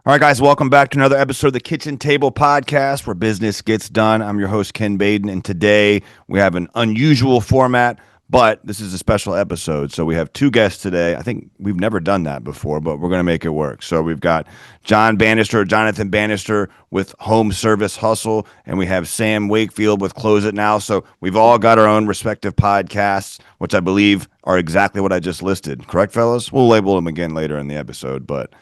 All right, guys, welcome back to another episode of the Kitchen Table Podcast where business gets done. I'm your host, Ken Baden, and today we have an unusual format, but this is a special episode. So we have two guests today. I think we've never done that before, but we're going to make it work. So we've got Jonathan Bannister with Home Service Hustle, and we have Sam Wakefield with Close It Now. So we've all got our own respective podcasts, which I believe are exactly what I just listed. Correct, fellas? We'll label them again later in the episode, but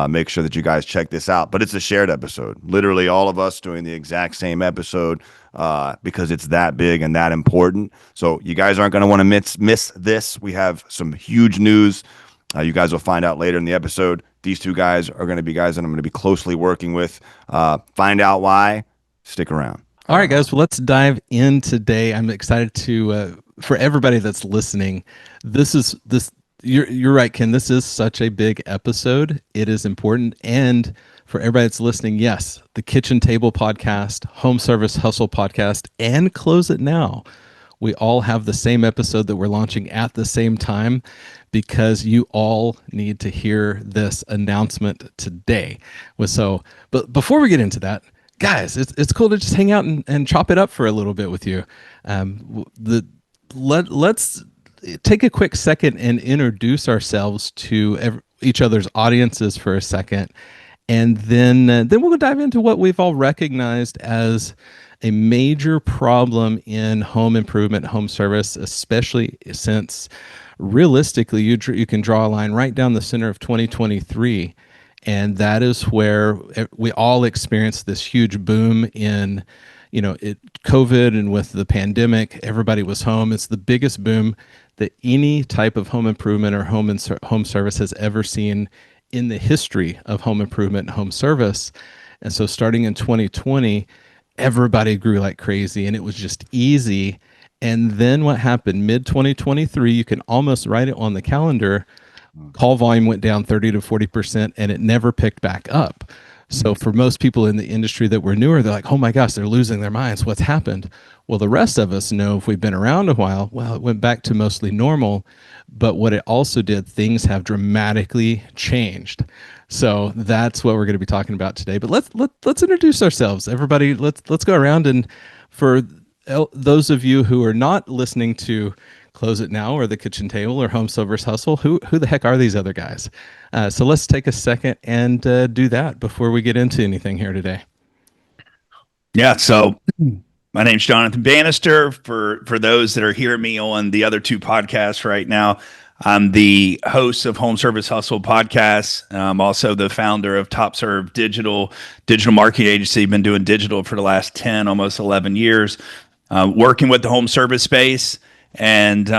make sure that you guys check this out. But it's a shared episode. Literally all of us doing the exact same episode because it's that big and that important. So you guys aren't going to want to miss this. We have some huge news. You guys will find out later in the episode. These two guys are going to be guys that I'm going to be closely working with. Find out why. Stick around. All right, guys. Well, let's dive in today. I'm excited to, for everybody that's listening, this. You're right, Ken. This is such a big episode. It is important. And for everybody that's listening, yes, the Kitchen Table Podcast, Home Service Hustle Podcast, and Close It Now. We all have the same episode that we're launching at the same time because you all need to hear this announcement today. But before we get into that, guys, it's cool to just hang out and chop it up for a little bit with you. Let's take a quick second and introduce ourselves to each other's audiences for a second, and then we'll dive into what we've all recognized as a major problem in home improvement, home service, especially since realistically you can draw a line right down the center of 2023, and that is where we all experienced this huge boom in COVID, and with the pandemic, everybody was home. It's the biggest boom that any type of home improvement or home service has ever seen in the history of home improvement and home service. And so starting in 2020, everybody grew like crazy and it was just easy. And then what happened? Mid-2023, you can almost write it on the calendar, call volume went down 30 to 40% and it never picked back up. So for most people in the industry that were newer, they're like, oh my gosh, they're losing their minds. What's happened? Well, the rest of us know, if we've been around a while, well, it went back to mostly normal. But what it also did, things have dramatically changed. So that's what we're going to be talking about today. But let's introduce ourselves. Everybody, let's go around, and for those of you who are not listening to Close It Now or the Kitchen Table or Home Service Hustle, who the heck are these other guys? So let's take a second and do that before we get into anything here today. Yeah, so my name's Jonathan Bannister. For those that are hearing me on the other two podcasts right now, I'm the host of Home Service Hustle podcast. I'm also the founder of Topserve Digital marketing agency. Been doing digital for the last 10, almost 11 years, working with the home service space. And,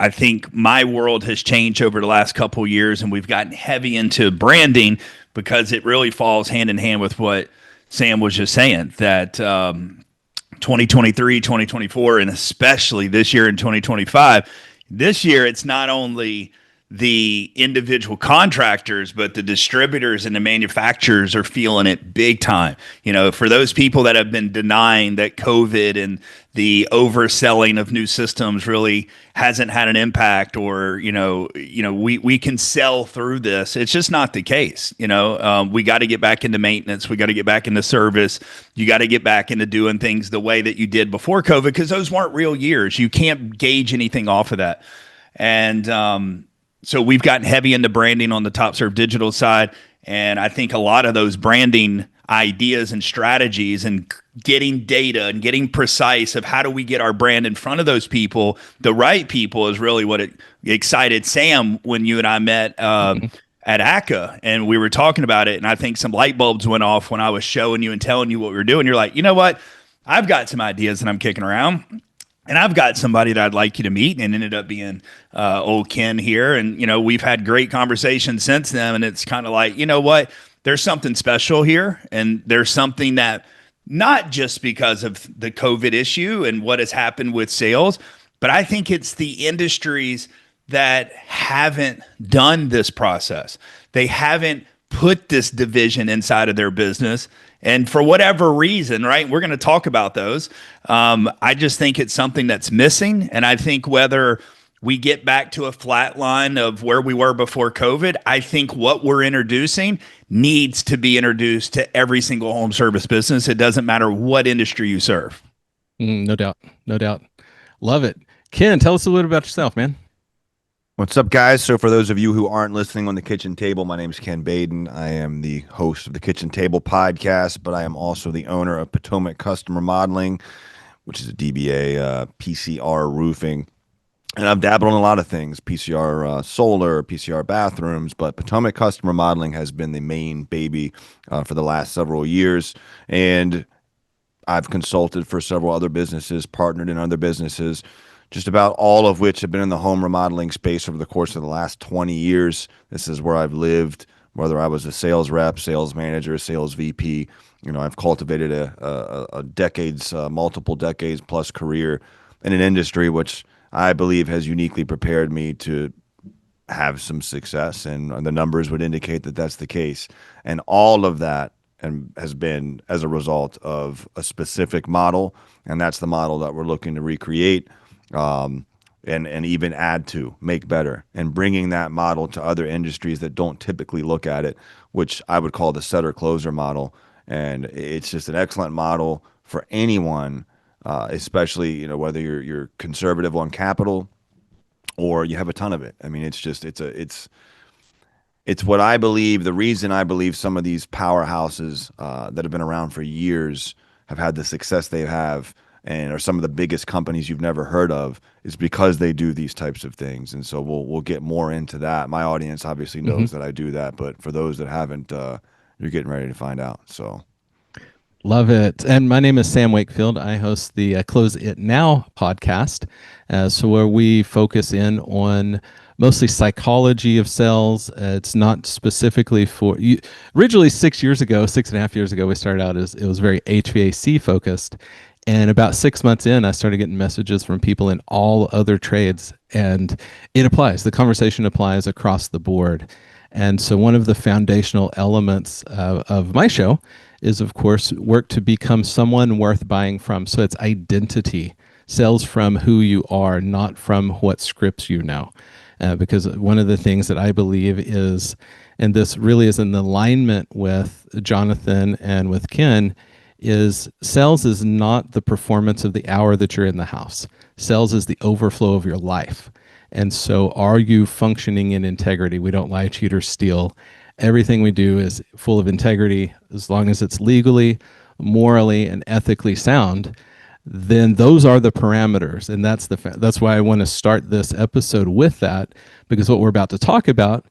I think my world has changed over the last couple of years, and we've gotten heavy into branding because it really falls hand in hand with what Sam was just saying, that 2023, 2024, and especially this year in 2025, this year it's not only the individual contractors, but the distributors and the manufacturers are feeling it big time. For those people that have been denying that COVID and the overselling of new systems really hasn't had an impact, or, we can sell through this. It's just not the case. We got to get back into maintenance. We got to get back into service. You got to get back into doing things the way that you did before COVID, because those weren't real years. You can't gauge anything off of that. And, so we've gotten heavy into branding on the Topserve Digital side, and I think a lot of those branding ideas and strategies and getting data and getting precise of how do we get our brand in front of those people, the right people, is really what excited Sam when you and I met at ACA, and we were talking about it, and I think some light bulbs went off when I was showing you and telling you what we were doing. You're like, you know what? I've got some ideas that I'm kicking around. And I've got somebody that I'd like you to meet, and ended up being old Ken here. And, we've had great conversations since then. And it's kind of like, you know what? There's something special here. And there's something that, not just because of the COVID issue and what has happened with sales, but I think it's the industries that haven't done this process. They haven't put this division inside of their business. And for whatever reason, right, we're going to talk about those. I just think it's something that's missing. And I think whether we get back to a flat line of where we were before COVID, I think what we're introducing needs to be introduced to every single home service business. It doesn't matter what industry you serve. No doubt. No doubt. Love it. Ken, tell us a little about yourself, man. What's up, guys? So for those of you who aren't listening on the kitchen table, my name is Ken Baden. I am the host of the Kitchen Table podcast, but I am also the owner of Potomac Customer Modeling, which is a DBA, PCR roofing. And I've dabbled in a lot of things, PCR solar, PCR bathrooms, but Potomac Customer Modeling has been the main baby for the last several years. And I've consulted for several other businesses, partnered in other businesses, just about all of which have been in the home remodeling space over the course of the last 20 years. This is where I've lived, whether I was a sales rep, sales manager, sales VP. I've cultivated a decades, multiple decades plus career in an industry which I believe has uniquely prepared me to have some success, and the numbers would indicate that that's the case. And all of that has been as a result of a specific model, and that's the model that we're looking to recreate, and even add to, make better, and bringing that model to other industries that don't typically look at it, which I would call the setter-closer model. And it's just an excellent model for anyone, especially whether you're conservative on capital or you have a ton of it. I mean, it's what I believe. The reason I believe some of these powerhouses that have been around for years have had the success they have, and are some of the biggest companies you've never heard of, is because they do these types of things. And so we'll get more into that. My audience obviously knows that I do that, but for those that haven't, you're getting ready to find out. So. Love it. And my name is Sam Wakefield. I host the Close It Now podcast, so where we focus in on mostly psychology of sales. It's not specifically for you. Originally, 6.5 years ago, we started out as it was very HVAC focused. And about 6 months in, I started getting messages from people in all other trades. And it applies. The conversation applies across the board. And so one of the foundational elements of my show is, of course, work to become someone worth buying from. So it's identity, sales from who you are, not from what scripts you know. Because one of the things that I believe is, and this really is in alignment with Jonathan and with Ken, is sales is not the performance of the hour that you're in the house. Sales is the overflow of your life. And so are you functioning in integrity? We don't lie, cheat, or steal. Everything we do is full of integrity. As long as it's legally, morally, and ethically sound, then those are the parameters. And that's why I want to start this episode with that, because what we're about to talk about,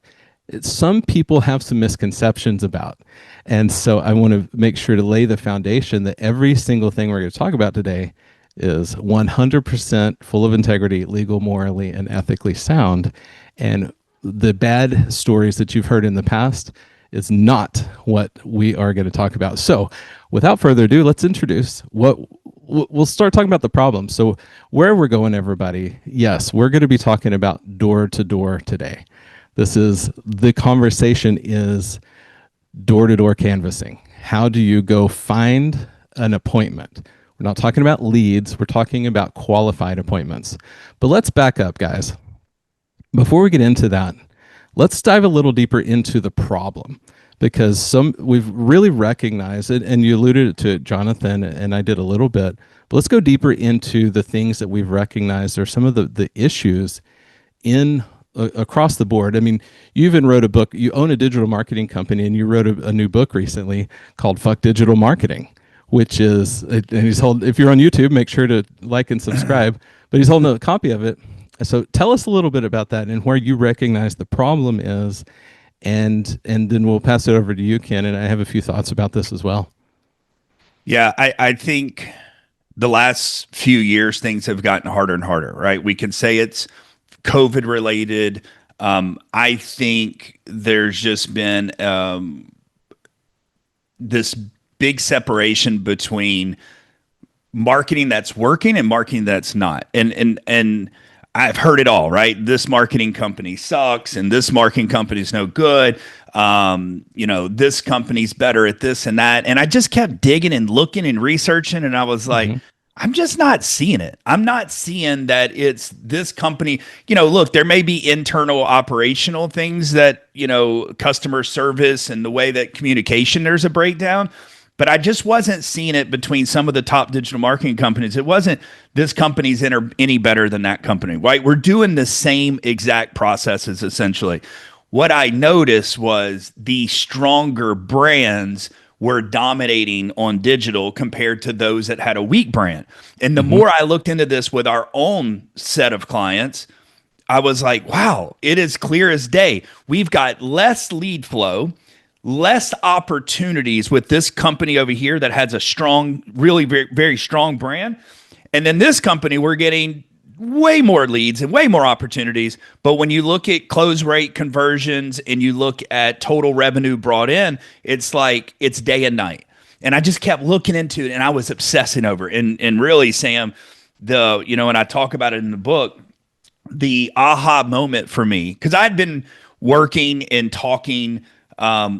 some people have some misconceptions about. And so I want to make sure to lay the foundation that every single thing we're going to talk about today is 100% full of integrity, legal, morally, and ethically sound. And the bad stories that you've heard in the past is not what we are going to talk about. So without further ado, let's introduce we'll start talking about the problem. So where we're going, everybody, yes, we're going to be talking about door to door today. The conversation is door-to-door canvassing. How do you go find an appointment? We're not talking about leads. We're talking about qualified appointments. But let's back up, guys. Before we get into that, let's dive a little deeper into the problem, because we've really recognized it, and you alluded to it, Jonathan, and I did a little bit. But let's go deeper into the things that we've recognized are some of the issues in across the board. I mean, you even wrote a book. You own a digital marketing company, and you wrote a new book recently called "Fuck Digital Marketing," which is, and if you're on YouTube, make sure to like and subscribe. But he's holding a copy of it. So tell us a little bit about that and where you recognize the problem is, and then we'll pass it over to you, Ken. And I have a few thoughts about this as well. Yeah, I think the last few years things have gotten harder and harder, right? We can say it's COVID related. I think there's just been this big separation between marketing that's working and marketing that's not. And I've heard it all, right? This marketing company sucks and this marketing company is no good. This company's better at this and that. And I just kept digging and looking and researching. And I was like, I'm just not seeing it. I'm not seeing that it's this company. Look, there may be internal operational things that, customer service and the way that communication, there's a breakdown. But I just wasn't seeing it between some of the top digital marketing companies. It wasn't this company's any better than that company, right? We're doing the same exact processes essentially. What I noticed was the stronger brands were dominating on digital compared to those that had a weak brand. And the more I looked into this with our own set of clients, I was like, wow, it is clear as day. We've got less lead flow, less opportunities with this company over here that has a strong, really very, very strong brand. And then this company, we're getting way more leads and way more opportunities. But when you look at close rate conversions and you look at total revenue brought in, it's like it's day and night. And I just kept looking into it and I was obsessing over it. And really, Sam, and I talk about it in the book, the aha moment for me, because I'd been working and talking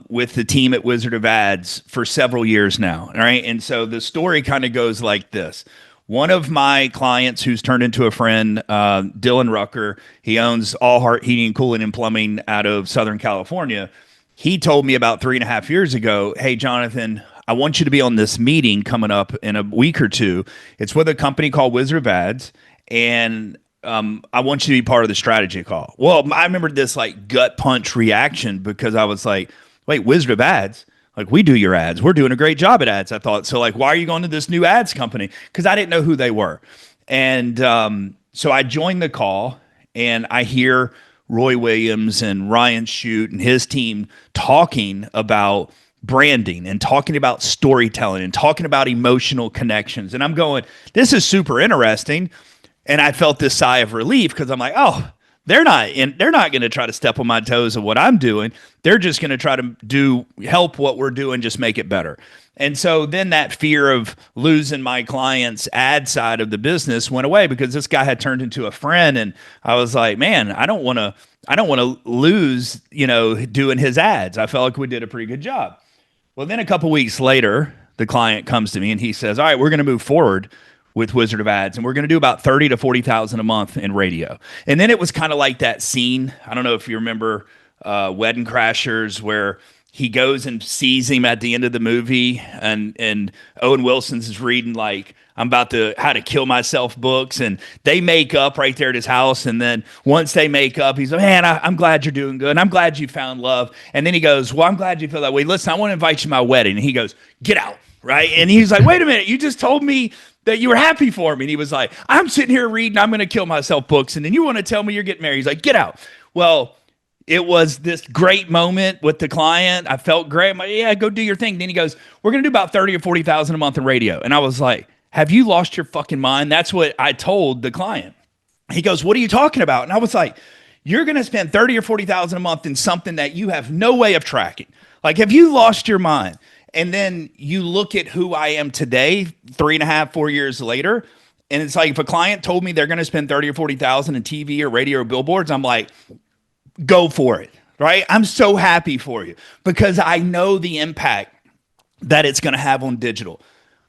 with the team at Wizard of Ads for several years now. All right. And so the story kind of goes like this. One of my clients who's turned into a friend, Dylan Rucker, he owns All Heart Heating, Cooling, and Plumbing out of Southern California. He told me about 3.5 years ago, hey, Jonathan, I want you to be on this meeting coming up in a week or two. It's with a company called Wizard of Ads, and I want you to be part of the strategy call. Well, I remember this like gut punch reaction because I was like, wait, Wizard of Ads? Like, we do your ads. We're doing a great job at ads, I thought. So, like, why are you going to this new ads company? Because I didn't know who they were. And so I joined the call, and I hear Roy Williams and Ryan Shute and his team talking about branding and talking about storytelling and talking about emotional connections. And I'm going, this is super interesting. And I felt this sigh of relief because I'm like, oh, they're not going to try to step on my toes of what I'm doing. They're just going to try to help what we're doing, just make it better. And so then that fear of losing my client's ad side of the business went away because this guy had turned into a friend. And I was like, man, I don't want to lose, doing his ads. I felt like we did a pretty good job. Well, then a couple weeks later, the client comes to me and he says, all right, we're going to move forward with Wizard of Ads, and we're going to do about 30 to 40,000 a month in radio. And then it was kind of like that scene. I don't know if you remember Wedding Crashers, where he goes and sees him at the end of the movie, and Owen Wilson's is reading like I'm about to how to kill myself books, and they make up right there at his house. And then once they make up, he's like, man, I'm glad you're doing good. I'm glad you found love. And then he goes, well, I'm glad you feel that way. Listen, I want to invite you to my wedding. And he goes, get out. Right. And he's like, wait a minute, you just told me that you were happy for me. And he was like, I'm sitting here reading, I'm going to kill myself books. And then you want to tell me you're getting married. He's like, get out. Well, it was this great moment with the client. I felt great. I'm like, yeah, go do your thing. Then he goes, we're going to do about 30 or 40,000 a month in radio. And I was like, have you lost your fucking mind? That's what I told the client. He goes, what are you talking about? And I was like, you're going to spend 30 or 40,000 a month in something that you have no way of tracking. Like, have you lost your mind? And then you look at who I am today, 3.5, 4 years later. And it's like, if a client told me they're going to spend 30 or 40,000 in TV or radio or billboards, I'm like, go for it. Right. I'm so happy for you because I know the impact that it's going to have on digital.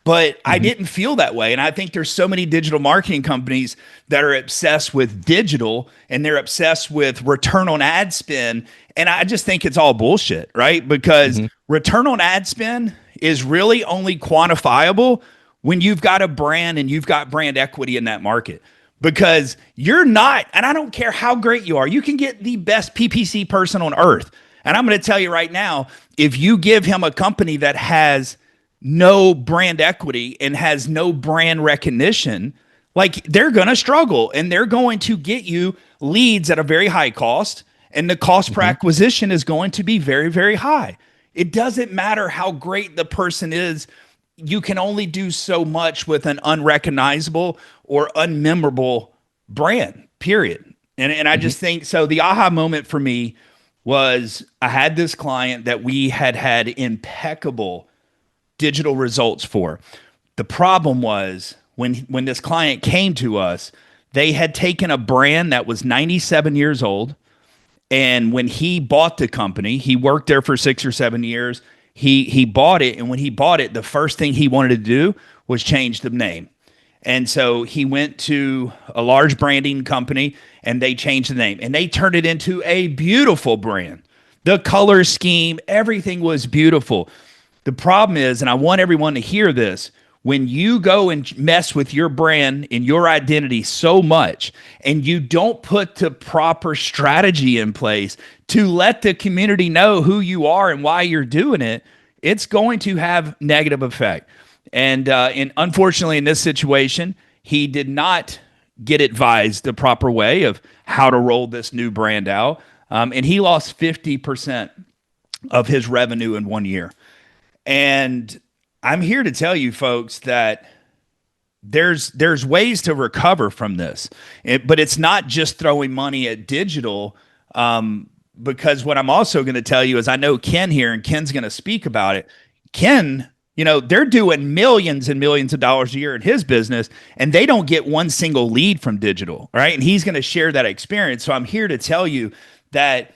But I didn't feel that way. And I think there's so many digital marketing companies that are obsessed with digital and they're obsessed with return on ad spend. And I just think it's all bullshit, right? Because return on ad spend is really only quantifiable when you've got a brand and you've got brand equity in that market. Because you're not, and I don't care how great you are, you can get the best PPC person on earth. And I'm going to tell you right now, if you give him a company that has no brand equity and has no brand recognition, like they're going to struggle and they're going to get you leads at a very high cost. And the cost per acquisition is going to be very, very high. It doesn't matter how great the person is. You can only do so much with an unrecognizable or unmemorable brand, period. And I just think, so the aha moment for me was I had this client that we had impeccable digital results for. The problem was when this client came to us, they had taken a brand that was 97 years old. And when he bought the company, he worked there for 6 or 7 years. He bought it. And when he bought it, the first thing he wanted to do was change the name. And so he went to a large branding company and they changed the name and they turned it into a beautiful brand. The color scheme, everything was beautiful. The problem is, and I want everyone to hear this, when you go and mess with your brand and your identity so much and you don't put the proper strategy in place to let the community know who you are and why you're doing it, it's going to have negative effect. And unfortunately, in this situation, he did not get advised the proper way of how to roll this new brand out. And he lost 50% of his revenue in 1 year. And I'm here to tell you folks that there's ways to recover from this, but it's not just throwing money at digital. Because what I'm also going to tell you is I know Ken here, and Ken's going to speak about it. Ken, they're doing millions and millions of dollars a year in his business, and they don't get one single lead from digital, right? And he's going to share that experience. So I'm here to tell you that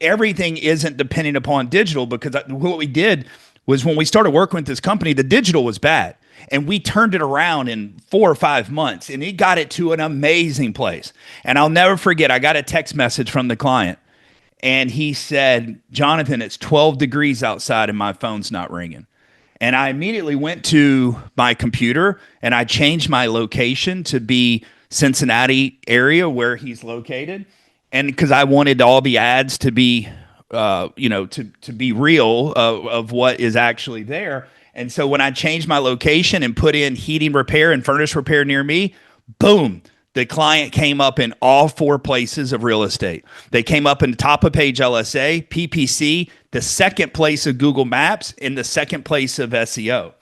everything isn't depending upon digital, because what we did was when we started working with this company, the digital was bad. And we turned it around in 4 or 5 months, and it got it to an amazing place. And I'll never forget, I got a text message from the client, and he said, "Jonathan, it's 12 degrees outside and my phone's not ringing." And I immediately went to my computer and I changed my location to be Cincinnati area where he's located. And because I wanted all the ads to be to be real of what is actually there. And so when I changed my location and put in heating repair and furnace repair near me, boom, the client came up in all 4 places of real estate. They came up in the top of page LSA, PPC, the second place of Google Maps, and the second place of SEO.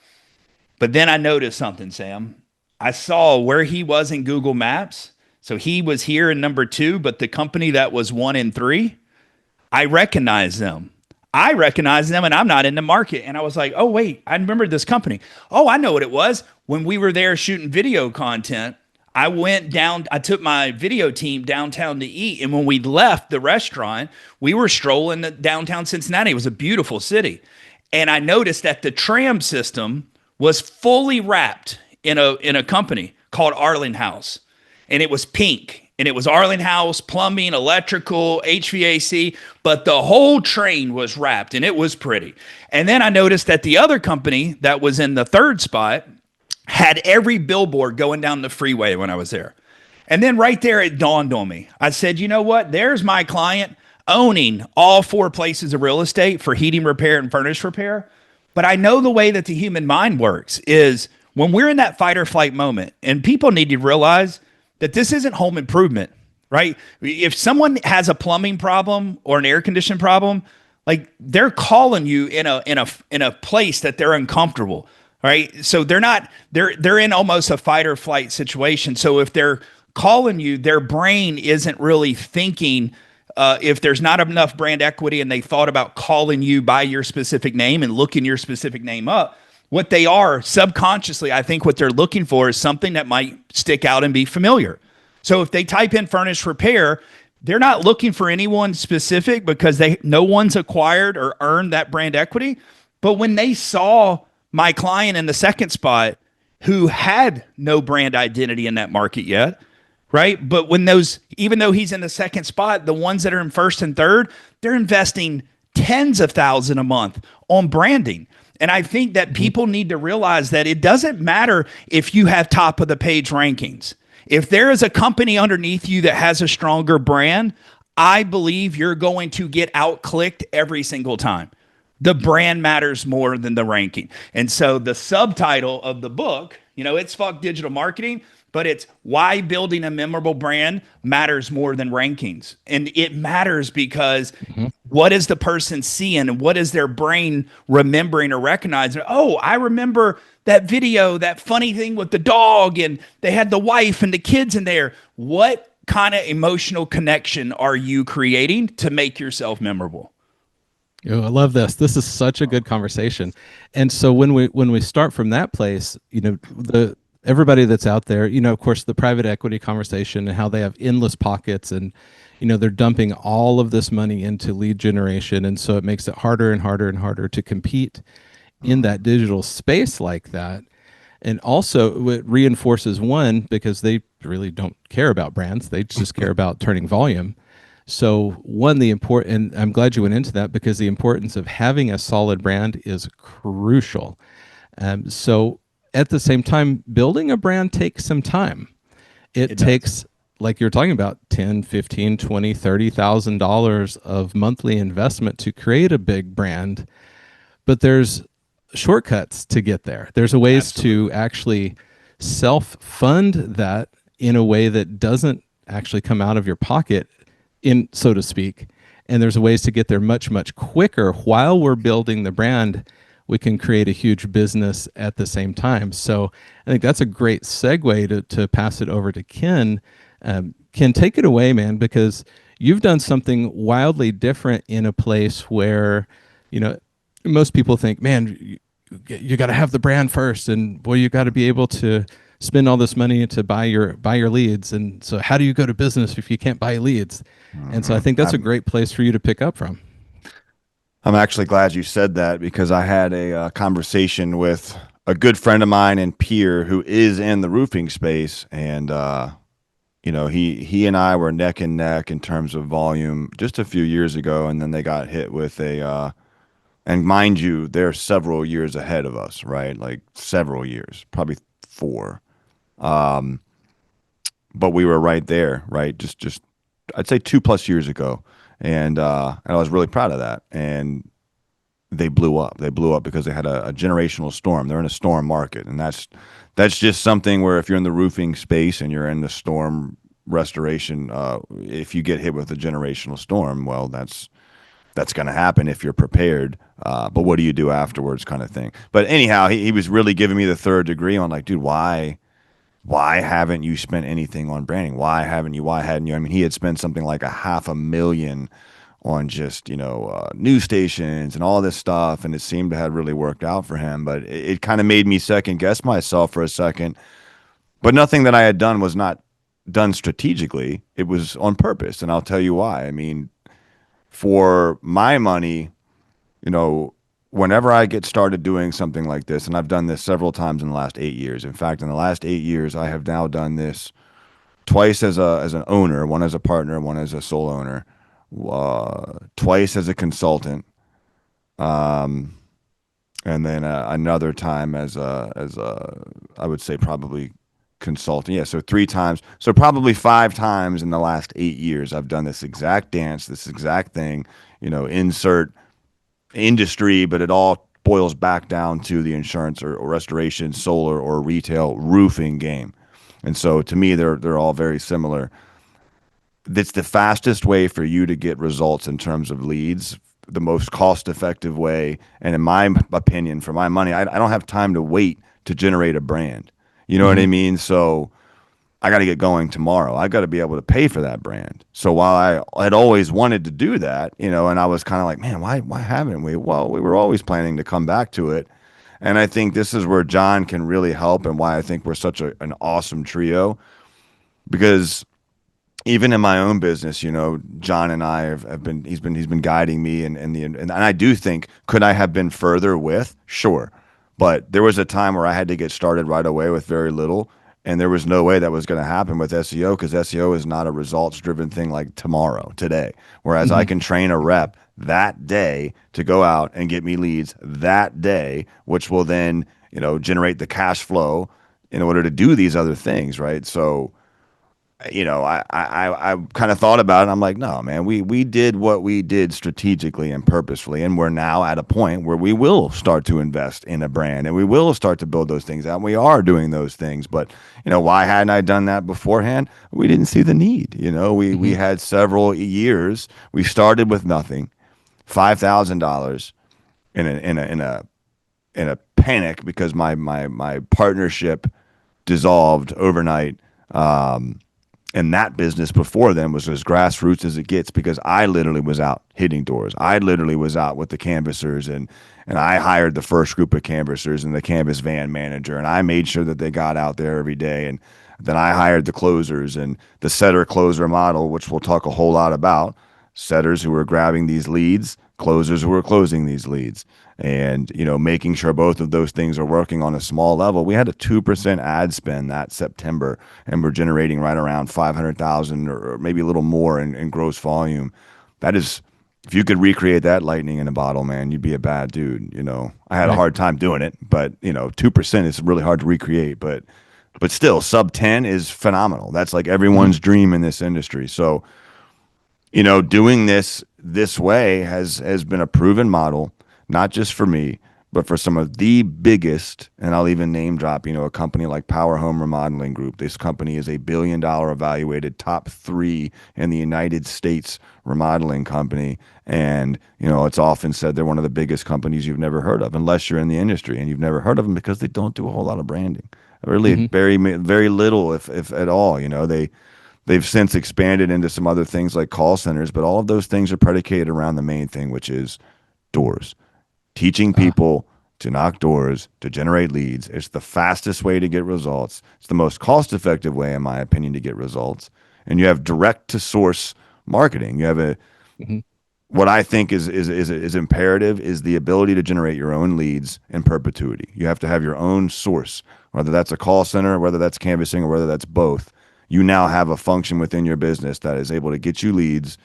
But then I noticed something, Sam. I saw where he was in Google Maps. So he was here in number 2, but the company that was 1 and 3, I recognized them. And I'm not in the market. And I was like, oh, wait, I remember this company. Oh, I know what it was. When we were there shooting video content, I took my video team downtown to eat. And when we left the restaurant, we were strolling downtown Cincinnati. It was a beautiful city. And I noticed that the tram system was fully wrapped in a company called Arling House. And it was pink. And it was Arling House, plumbing, electrical, HVAC, but the whole train was wrapped and it was pretty. And then I noticed that the other company that was in the 3rd spot had every billboard going down the freeway when I was there. And then right there, it dawned on me. I said, you know what? There's my client owning all 4 places of real estate for heating repair and furnace repair. But I know the way that the human mind works is when we're in that fight or flight moment, and people need to realize that this isn't home improvement, right? If someone has a plumbing problem or an air conditioning problem, like they're calling you in a place that they're uncomfortable, right? So they're in almost a fight or flight situation. So if they're calling you, their brain isn't really thinking. If there's not enough brand equity and they thought about calling you by your specific name and looking your specific name up, what they are subconsciously, I think what they're looking for is something that might stick out and be familiar. So if they type in furnace repair, they're not looking for anyone specific because no one's acquired or earned that brand equity. But when they saw my client in the 2nd spot who had no brand identity in that market yet, right? But even though he's in the 2nd spot, the ones that are in 1st and 3rd, they're investing tens of thousands a month on branding. And I think that people need to realize that it doesn't matter if you have top of the page rankings. If there is a company underneath you that has a stronger brand, I believe you're going to get out-clicked every single time. The brand matters more than the ranking. And so the subtitle of the book, it's Fuck Digital Marketing, but it's why building a memorable brand matters more than rankings. And it matters because what is the person seeing and what is their brain remembering or recognizing? Oh, I remember that video, that funny thing with the dog, and they had the wife and the kids in there. What kind of emotional connection are you creating to make yourself memorable? Oh, I love this. This is such a good conversation. And so when we start from that place, everybody that's out there, of course, the private equity conversation and how they have endless pockets and, they're dumping all of this money into lead generation. And so it makes it harder and harder and harder to compete in that digital space like that. And also, it reinforces one because they really don't care about brands; they just care about turning volume. So, one, the important, and I'm glad you went into that because the importance of having a solid brand is crucial. So, at the same time, building a brand takes some time. It It does. takes, like you're talking about, 10, 15, 20, $30,000 of monthly investment to create a big brand, but there's shortcuts to get there. There's a ways to Absolutely. actually self-fund that in a way that doesn't actually come out of your pocket, in so to speak. And there's a ways to get there much, much quicker while we're building the brand. We can create a huge business at the same time. So I think that's a great segue to pass it over to Ken. Ken, take it away, man, because you've done something wildly different in a place where, you know, most people think, man, you got to have the brand first, and boy, you got to be able to spend all this money to buy your leads. And so, how do you go to business if you can't buy leads? And so, I think that's a I'm great place for you to pick up from. I'm actually glad you said that because I had a conversation with a good friend of mine and peer who is in the roofing space, and he and I were neck and neck in terms of volume just a few years ago, and then they got hit with and mind you, they're several years ahead of us, right? Like several years, probably four. But we were right there, right? Just I'd say 2+ years ago, and I was really proud of that. And they blew up. They blew up because they had a generational storm. They're in a storm market, and that's just something where if you're in the roofing space and you're in the storm restoration, if you get hit with a generational storm, well, that's going to happen if you're prepared. But what do you do afterwards, kind of thing. But anyhow, he was really giving me the third degree on like, dude, why haven't you spent anything on branding? Why haven't you? Why hadn't you? I mean, he had spent something like $500,000 on just news stations and all this stuff, and it seemed to have really worked out for him. But it kind of made me second guess myself for a second. But nothing that I had done was not done strategically. It was on purpose, and I'll tell you why. I mean, for my money, you know, whenever I get started doing something like this, and I've done this several times in the last 8 years. In fact, in the last 8 years, I have now done this twice as an owner, one as a partner, one as a sole owner, twice as a consultant, and then another time as a I would say probably consultant. Yeah, so 3 times. So probably 5 times in the last 8 years, I've done this exact dance, this exact thing. Insert industry, but it all boils back down to the insurance or restoration, solar or retail roofing game. And so to me, they're all very similar. It's the fastest way for you to get results in terms of leads, the most cost effective way. And in my opinion, for my money, I don't have time to wait to generate a brand. You know what I Mm-hmm. mean? So I got to get going tomorrow. I got to be able to pay for that brand. So while I had always wanted to do that, and I was kind of like, man, why haven't we? Well, we were always planning to come back to it. And I think this is where John can really help and why I think we're such an awesome trio because even in my own business, John and I have been he's been guiding me and I do think could I have been further with? Sure. But there was a time where I had to get started right away with very little and there was no way that was going to happen with SEO because SEO is not a results driven thing like tomorrow, today. Whereas I Mm-hmm. can train a rep that day to go out and get me leads that day, which will then, generate the cash flow in order to do these other things, right? So I kind of thought about it. I'm like, no, man, we did what we did strategically and purposefully, and we're now at a point where we will start to invest in a brand and we will start to build those things out. And we are doing those things, but why hadn't I done that beforehand? We didn't see the need. We Mm-hmm. had several years. We started with nothing, $5,000 in a panic because my partnership dissolved overnight. And that business before then was as grassroots as it gets because I literally was out hitting doors. I literally was out with the canvassers and I hired the first group of canvassers and the canvas van manager and I made sure that they got out there every day. And then I hired the closers and the setter closer model, which we'll talk a whole lot about. Setters who were grabbing these leads, closers who are closing these leads, and making sure both of those things are working on a small level. We had a 2% ad spend that September, and we're generating right around 500,000 or maybe a little more in gross volume. That is, if you could recreate that lightning in a bottle, man, you'd be a bad dude. I had a Right. hard time doing it, but 2% is really hard to recreate. But still, sub 10 is phenomenal. That's like everyone's dream in this industry. So, doing this way has been a proven model, not just for me, but for some of the biggest, and I'll even name drop, a company like Power Home Remodeling Group. This company is a $1 billion evaluated top 3 in the United States remodeling company. And, it's often said they're one of the biggest companies you've never heard of, unless you're in the industry, and you've never heard of them because they don't do a whole lot of branding. Really, Mm-hmm. very little, if at all. They've since expanded into some other things like call centers, but all of those things are predicated around the main thing, which is doors. Teaching people to knock doors, to generate leads. It's the fastest way to get results. It's the most cost-effective way, in my opinion, to get results. And you have direct to source marketing. You have Mm-hmm. what I think is imperative is the ability to generate your own leads in perpetuity. You have to have your own source, whether that's a call center, whether that's canvassing, or whether that's both. You now have a function within your business that is able to get you leads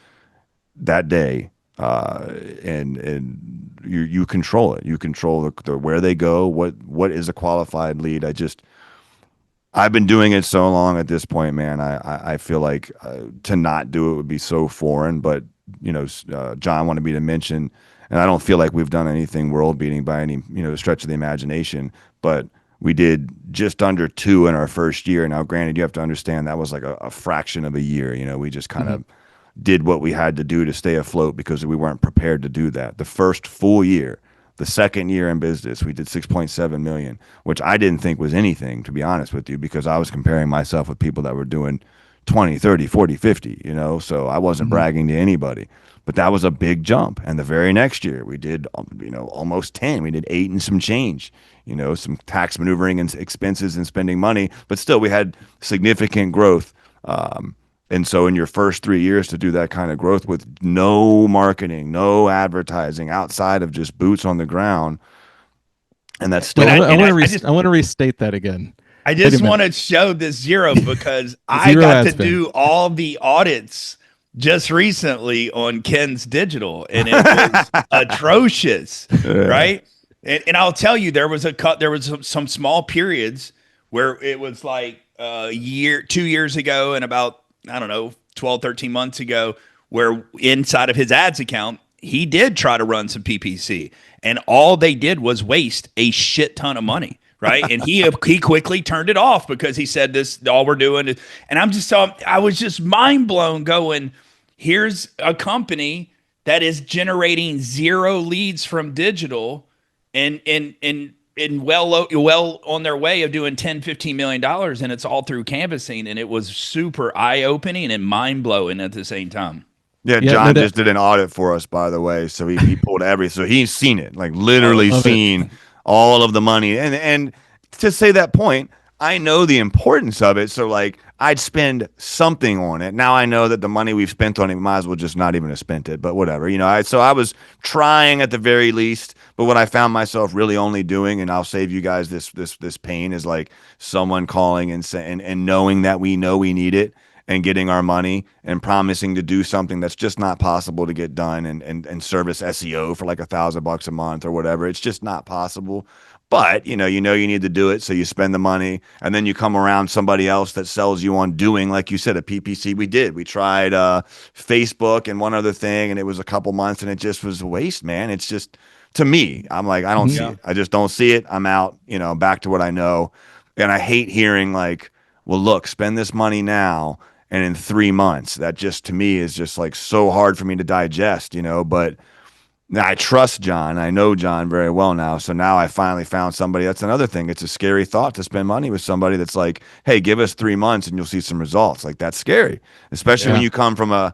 that day, and you control it. You control the where they go. What is a qualified lead? I've been doing it so long at this point, man. I feel like to not do it would be so foreign. But John wanted me to mention, and I don't feel like we've done anything world beating by any stretch of the imagination. But we did just under 2 in our first year. Now, granted, you have to understand that was like a fraction of a year. We just kind of did what we had to do to stay afloat because we weren't prepared to do that. The first full year, the second year in business, we did 6.7 million, which I didn't think was anything, to be honest with you, because I was comparing myself with people that were doing 20, 30, 40, 50, so I wasn't bragging to anybody. But that was a big jump. And the very next year, we did, almost 10. We did 8 and some change, some tax maneuvering and expenses and spending money. But still, we had significant growth. And so in your first 3 years to do that kind of growth with no marketing, no advertising outside of just boots on the ground, and that's still. Well, And I want to restate that again. I Wait a just minute. want to show this zero because I Zero got ad to spend. do all the audits just recently on Ken's digital, and it was atrocious, right? And I'll tell you, there was some small periods where it was like a year, 2 years ago, and about, I don't know, 12, 13 months ago, where inside of his ads account, he did try to run some PPC, and all they did was waste a shit ton of money. Right. And he quickly turned it off because he said this, all we're doing is, and I was just mind blown going, here's a company that is generating 0 leads from digital and well on their way of doing 10, $15 million. And it's all through canvassing. And it was super eye opening and mind blowing at the same time. Yeah, Yeah, John no, just did an audit for us, by the way. So he pulled so he's seen it, like literally love it. seen all of the money. And to say that point, I know the importance of it. So like I'd spend something on it. Now I know that the money we've spent on it, we might as well just not even have spent it, but whatever. So I was trying at the very least, but what I found myself really only doing, and I'll save you guys this pain, is like someone calling and saying and knowing that we know we need it, and getting our money and promising to do something that's just not possible to get done, and service SEO for like $1,000 a month or whatever. It's just not possible. But you need to do it, so you spend the money, and then you come around somebody else that sells you on doing, like you said, a PPC. We tried Facebook and one other thing, and it was a couple months, and it just was a waste, man. It's just, to me, I'm like, I don't see it. I just don't see it. I'm out, back to what I know. And I hate hearing like, well, look, spend this money now, and in 3 months. That just, to me, is just like so hard for me to digest, but now I trust John. I know John very well now. So now I finally found somebody. That's another thing. It's a scary thought to spend money with somebody that's like, hey, give us 3 months and you'll see some results. Like, that's scary, especially when you come from a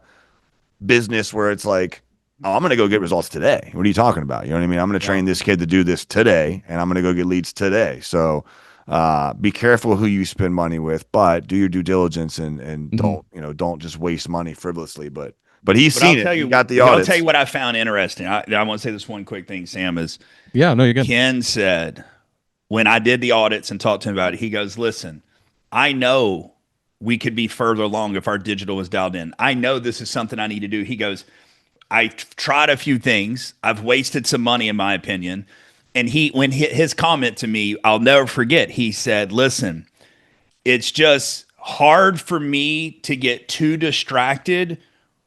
business where it's like, oh, I'm going to go get results today. What are you talking about? You know what I mean? I'm going to train this kid to do this today, and I'm going to go get leads today. So be careful who you spend money with, but do your due diligence, and don't just waste money frivolously, but But he's But I'll seen it. tell He you, got the I'll audits. tell you what I found interesting. I want to say this one quick thing, Sam, is Yeah, no, you're good. Ken said when I did the audits and talked to him about it, he goes, listen, I know we could be further along if our digital was dialed in. I know this is something I need to do. He goes, I've tried a few things. I've wasted some money, in my opinion. And his comment to me, I'll never forget. He said, listen, it's just hard for me to get too distracted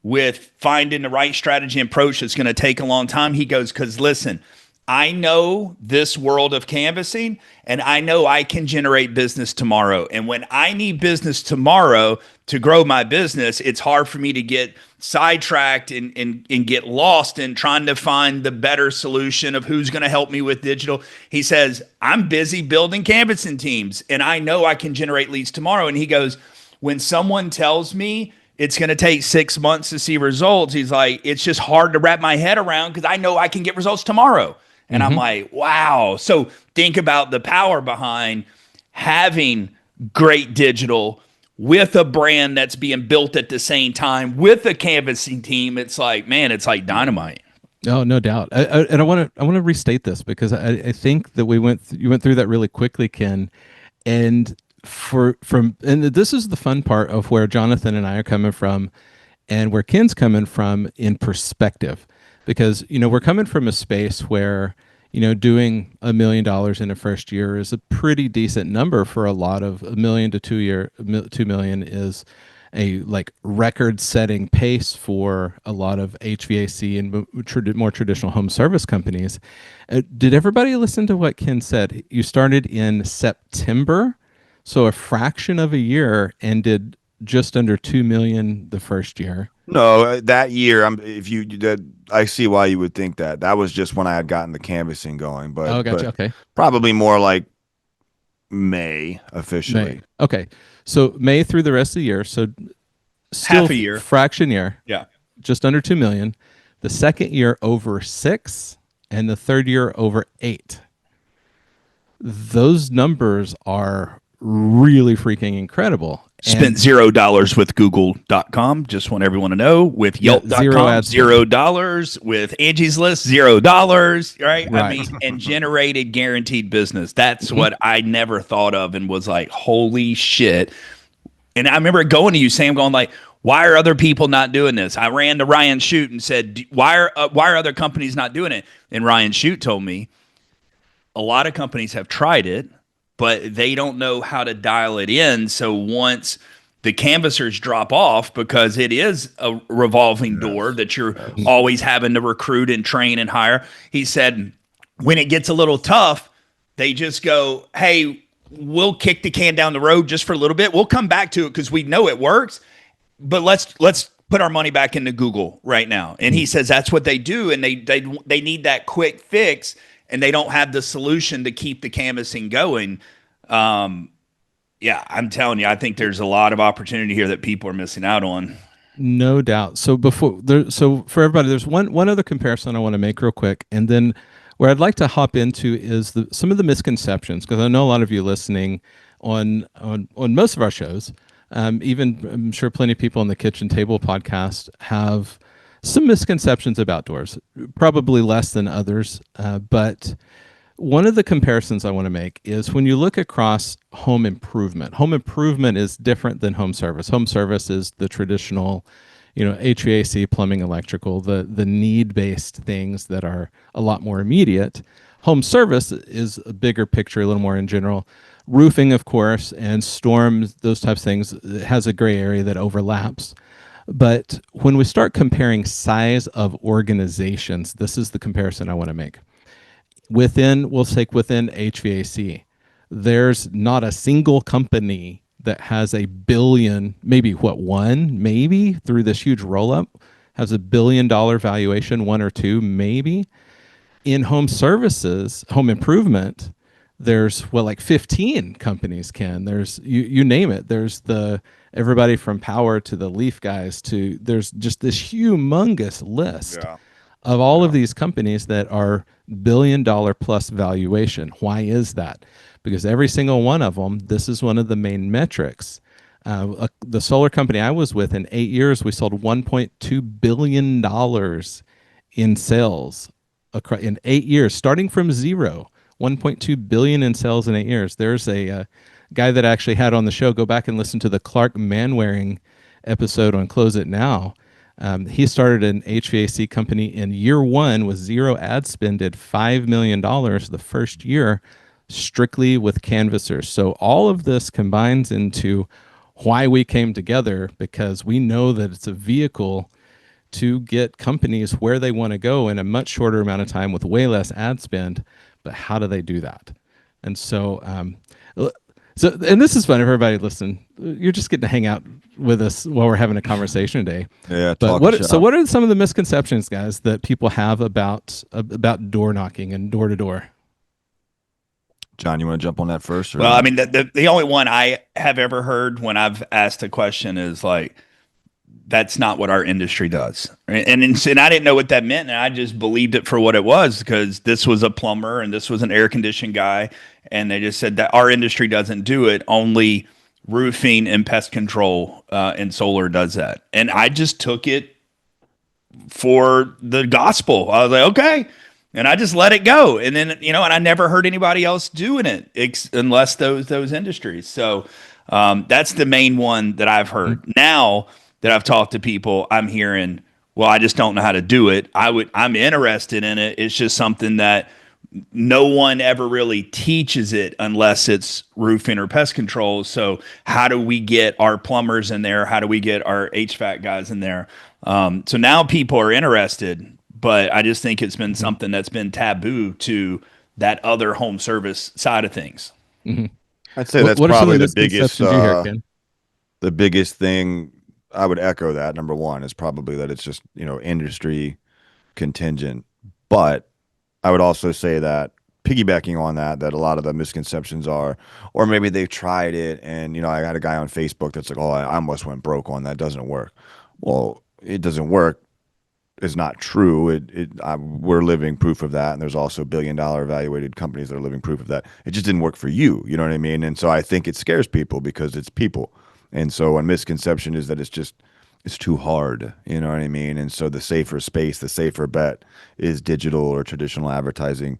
with finding the right strategy and approach that's going to take a long time. He goes, because listen, I know this world of canvassing and I know I can generate business tomorrow. And when I need business tomorrow to grow my business, it's hard for me to get sidetracked and get lost in trying to find the better solution of who's going to help me with digital. He says, I'm busy building canvassing teams and I know I can generate leads tomorrow. And he goes, when someone tells me it's going to take 6 months to see results, he's like, it's just hard to wrap my head around because I know I can get results tomorrow. And I'm like, wow. So think about the power behind having great digital with a brand that's being built at the same time with a canvassing team. It's like, man, it's like dynamite. Oh, no doubt. And I want to restate this because I think that you went through that really quickly, Ken. And and this is the fun part of where Jonathan and I are coming from and where Ken's coming from in perspective. Because, we're coming from a space where, doing $1 million in a first year is a pretty decent number for a lot of $1 million to 2 million is a like record setting pace for a lot of HVAC and more traditional home service companies. Did everybody listen to what Ken said? You started in September, so a fraction of a year, and did just under 2 million the first year. No, that year, I see why you would think that. That was just when I had gotten the canvassing going, but Oh, gotcha. Okay. probably more like May officially. May. Okay. So May through the rest of the year. So still Half a year. Fraction year. Yeah. Just under 2 million. The second year over 6, and the third year over 8. Those numbers are really freaking incredible. Spent $0 with Google.com. Just want everyone to know. With Yelp.com, $0. With Angie's List, $0. Right? I mean, and generated guaranteed business. That's what I never thought of and was like, holy shit. And I remember going to you, Sam, going like, why are other people not doing this? I ran to Ryan Shute and said, why are other companies not doing it? And Ryan Shute told me, a lot of companies have tried it, but they don't know how to dial it in. So once the canvassers drop off, because it is a revolving door that you're always having to recruit and train and hire, he said, when it gets a little tough, they just go, hey, we'll kick the can down the road just for a little bit. We'll come back to it because we know it works, but let's put our money back into Google right now. And he says that's what they do, and they need that quick fix, and they don't have the solution to keep the canvassing going. Yeah, I'm telling you, I think there's a lot of opportunity here that people are missing out on. No doubt. So for everybody, there's one other comparison I want to make real quick, and then where I'd like to hop into is some of the misconceptions, because I know a lot of you listening on most of our shows, even I'm sure plenty of people on the Kitchen Table podcast have some misconceptions about doors, probably less than others. But one of the comparisons I want to make is when you look across home improvement. Home improvement is different than home service. Home service is the traditional, HVAC, plumbing, electrical, the need-based things that are a lot more immediate. Home service is a bigger picture, a little more in general. Roofing, of course, and storms, those types of things, it has a gray area that overlaps. But when we start comparing size of organizations, this is the comparison I want to make. We'll take within HVAC, there's not a single company that has a billion, maybe through this huge roll up, has $1 billion valuation, one or two, maybe. In home services, home improvement, there's like 15 companies, Ken. There's you name it. There's everybody from Power to the Leaf guys there's just this humongous list of all of these companies that are $1 billion plus valuation. Why is that? Because every single one of them, this is one of the main metrics. The solar company I was with, in 8 years, we sold $1.2 billion in sales in 8 years, starting from zero. 1.2 billion in sales in 8 years. There's a guy that I actually had on the show. Go back and listen to the Clark Manwaring episode on Close It Now. He started an HVAC company in year one with zero ad spend, did $5 million the first year, strictly with canvassers. So all of this combines into why we came together, because we know that it's a vehicle to get companies where they want to go in a much shorter amount of time with way less ad spend. But how do they do that? And and this is fun. If everybody listen, you're just getting to hang out with us while we're having a conversation today. Yeah. But what are some of the misconceptions, guys, that people have about door knocking and door to door? John, you want to jump on that first? Well, I mean, the only one I have ever heard when I've asked a question is like, that's not what our industry does. And I didn't know what that meant. And I just believed it for what it was, because this was a plumber and this was an air conditioning guy. And they just said that our industry doesn't do it. Only roofing and pest control and solar does that. And I just took it for the gospel. I was like, okay. And I just let it go. And then, and I never heard anybody else doing it unless those industries. So that's the main one that I've heard. Mm-hmm. Now that I've talked to people, I'm hearing, well, I just don't know how to do it. I'm interested in it. It's just something that no one ever really teaches it unless it's roofing or pest control. So how do we get our plumbers in there? How do we get our HVAC guys in there? So now people are interested, but I just think it's been something that's been taboo to that other home service side of things. Mm-hmm. I'd say that's probably the biggest, the biggest thing. I would echo that. Number one is probably that it's just, industry contingent. But I would also say that, piggybacking on that a lot of the misconceptions are, or maybe they've tried it and, I had a guy on Facebook that's like, oh, I almost went broke on that. It doesn't work. Well, it doesn't work is not true. We're living proof of that. And there's also $1 billion evaluated companies that are living proof of that. It just didn't work for you. You know what I mean? And so I think it scares people because it's people. And so a misconception is that it's too hard, you know what I mean? And so the safer space, the safer bet is digital or traditional advertising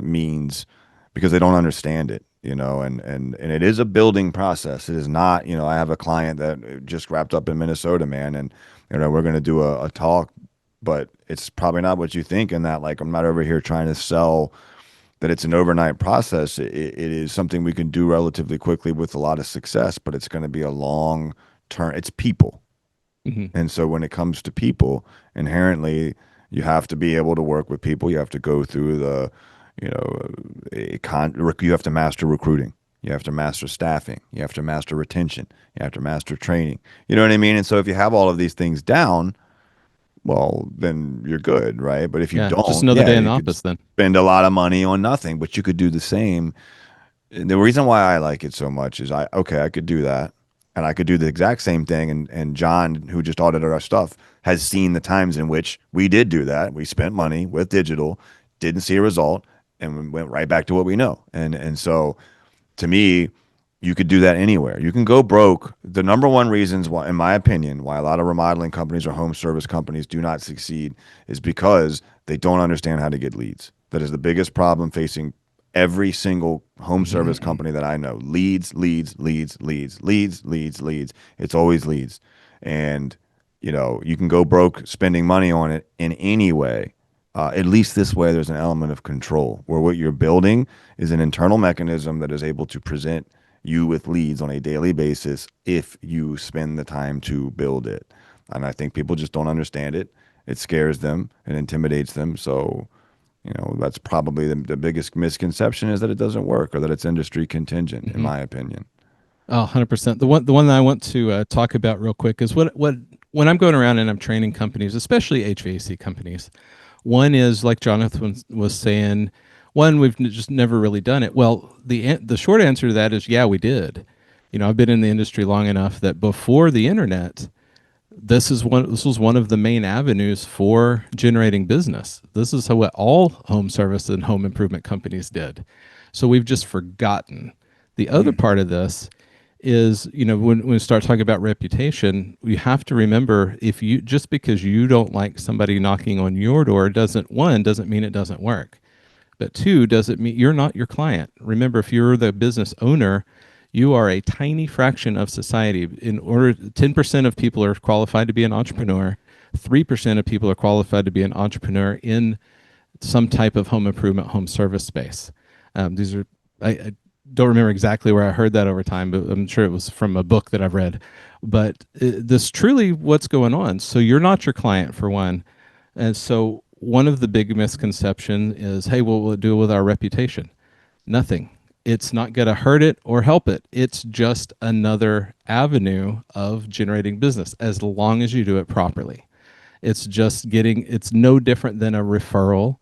means, because they don't understand it, and it is a building process. It is not, I have a client that just wrapped up in Minnesota, man, and, we're going to do a talk, but it's probably not what you think, in that, like, I'm not over here trying to sell that it's an overnight process. It is something we can do relatively quickly with a lot of success, but it's going to be a long term. It's people. Mm-hmm. And so when it comes to people, inherently, you have to be able to work with people. You have to go through you have to master recruiting. You have to master staffing. You have to master retention. You have to master training. You know what I mean? And so if you have all of these things down, well, then you're good, right? But if you don't, just another day in the office, then spend a lot of money on nothing, but you could do the same. And the reason why I like it so much is I could do that, and I could do the exact same thing. And John, who just audited our stuff, has seen the times in which we did do that. We spent money with digital, didn't see a result, and we went right back to what we know. And so, to me, you could do that anywhere. You can go broke. The number one reasons why, in my opinion, why a lot of remodeling companies or home service companies do not succeed is because they don't understand how to get leads. That is the biggest problem facing every single home service company that I know. Leads. It's always leads. And, you can go broke spending money on it in any way. At least this way, there's an element of control, where what you're building is an internal mechanism that is able to present you with leads on a daily basis if you spend the time to build it. And I think people just don't understand it. It scares them. It intimidates them. So, that's probably the biggest misconception, is that it doesn't work, or that it's industry contingent, in my opinion. Oh, 100%. The one that I want to talk about real quick is when I'm going around and I'm training companies, especially HVAC companies. One is, like Jonathan was saying, we've just never really done it. Well, the short answer to that is, yeah, we did. I've been in the industry long enough that before the internet, this was one of the main avenues for generating business. This is what all home service and home improvement companies did. So we've just forgotten. The other part of this is, when we start talking about reputation, you have to remember, if you just because you don't like somebody knocking on your door doesn't mean it doesn't work. But two, doesn't mean you're not your client. Remember, if you're the business owner, you are a tiny fraction of society. 10% of people are qualified to be an entrepreneur. 3% of people are qualified to be an entrepreneur in some type of home improvement, home service space. These are, I don't remember exactly where I heard that over time, but I'm sure it was from a book that I've read. But this truly what's going on. So you're not your client, for one. And so one of the big misconceptions is, hey, what will it do with our reputation? Nothing. It's not going to hurt it or help it. It's just another avenue of generating business as long as you do it properly. It's no different than a referral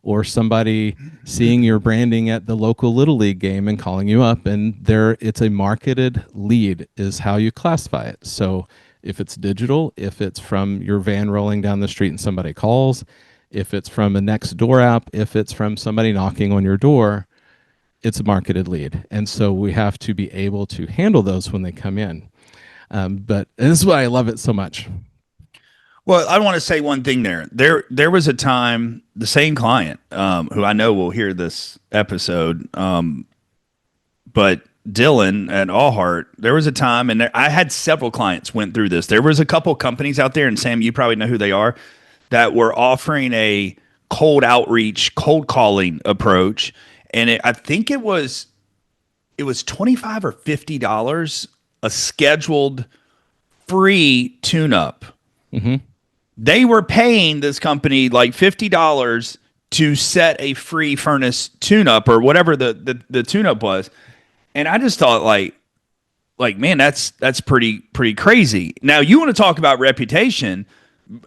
or somebody seeing your branding at the local Little League game and calling you up, and it's a marketed lead is how you classify it. So if it's digital, if it's from your van rolling down the street and somebody calls, if it's from a next door app, if it's from somebody knocking on your door, it's a marketed lead. And so we have to be able to handle those when they come in. And this is why I love it so much. Well, I want to say one thing there. There was a time, the same client, who I know will hear this episode, but Dylan at All Heart, there was a time, and I had several clients went through this. There was a couple companies out there, and Sam, you probably know who they are, that were offering a cold outreach, cold calling approach, and I think it was $25 or $50 a scheduled free tune-up. Mm-hmm. They were paying this company like $50 to set a free furnace tune-up or whatever the tune-up was. And I just thought like, man, that's pretty crazy. Now you want to talk about reputation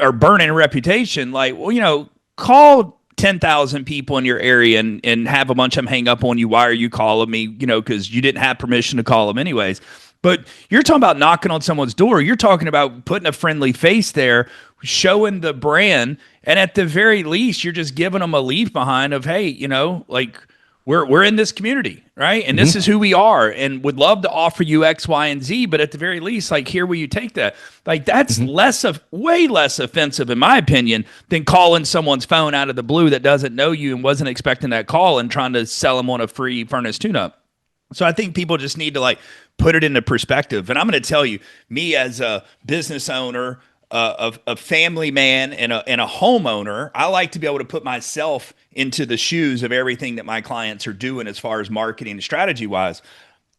or burning a reputation, like, well, call 10,000 people in your area and have a bunch of them hang up on you. Why are you calling me? Because you didn't have permission to call them anyways. But you're talking about knocking on someone's door. You're talking about putting a friendly face there, showing the brand, and at the very least, you're just giving them a leave behind of, hey, like we're in this community, right? And this is who we are, and would love to offer you X, Y, and Z. But at the very least, like, here will you take that? Like, that's way less offensive, in my opinion, than calling someone's phone out of the blue that doesn't know you and wasn't expecting that call and trying to sell them on a free furnace tune-up. So I think people just need to put it into perspective. And I'm going to tell you, me as a business owner, a family man, and a homeowner, I like to be able to put myself into the shoes of everything that my clients are doing as far as marketing and strategy wise.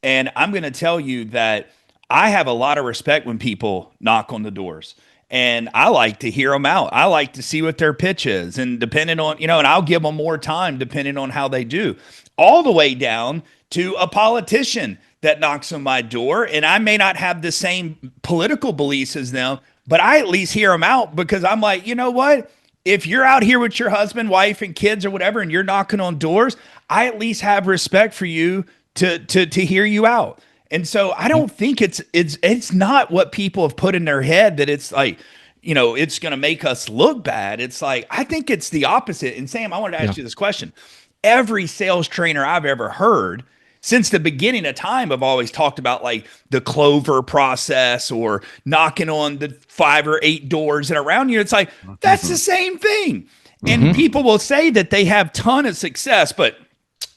And I'm going to tell you that I have a lot of respect when people knock on the doors. And I like to hear them out. I like to see what their pitch is. And depending on, and I'll give them more time depending on how they do. All the way down to a politician that knocks on my door. And I may not have the same political beliefs as them, but I at least hear them out, because I'm like, you know what? If you're out here with your husband, wife, and kids or whatever, and you're knocking on doors, I at least have respect for you to hear you out. And so I don't think it's not what people have put in their head that it's like, it's going to make us look bad. It's like, I think it's the opposite. And Sam, I wanted to ask you this question. Every sales trainer I've ever heard since the beginning of time have always talked about like the Clover process or knocking on the 5 or 8 doors and around you. It's like, that's the same thing. And people will say that they have ton of success, but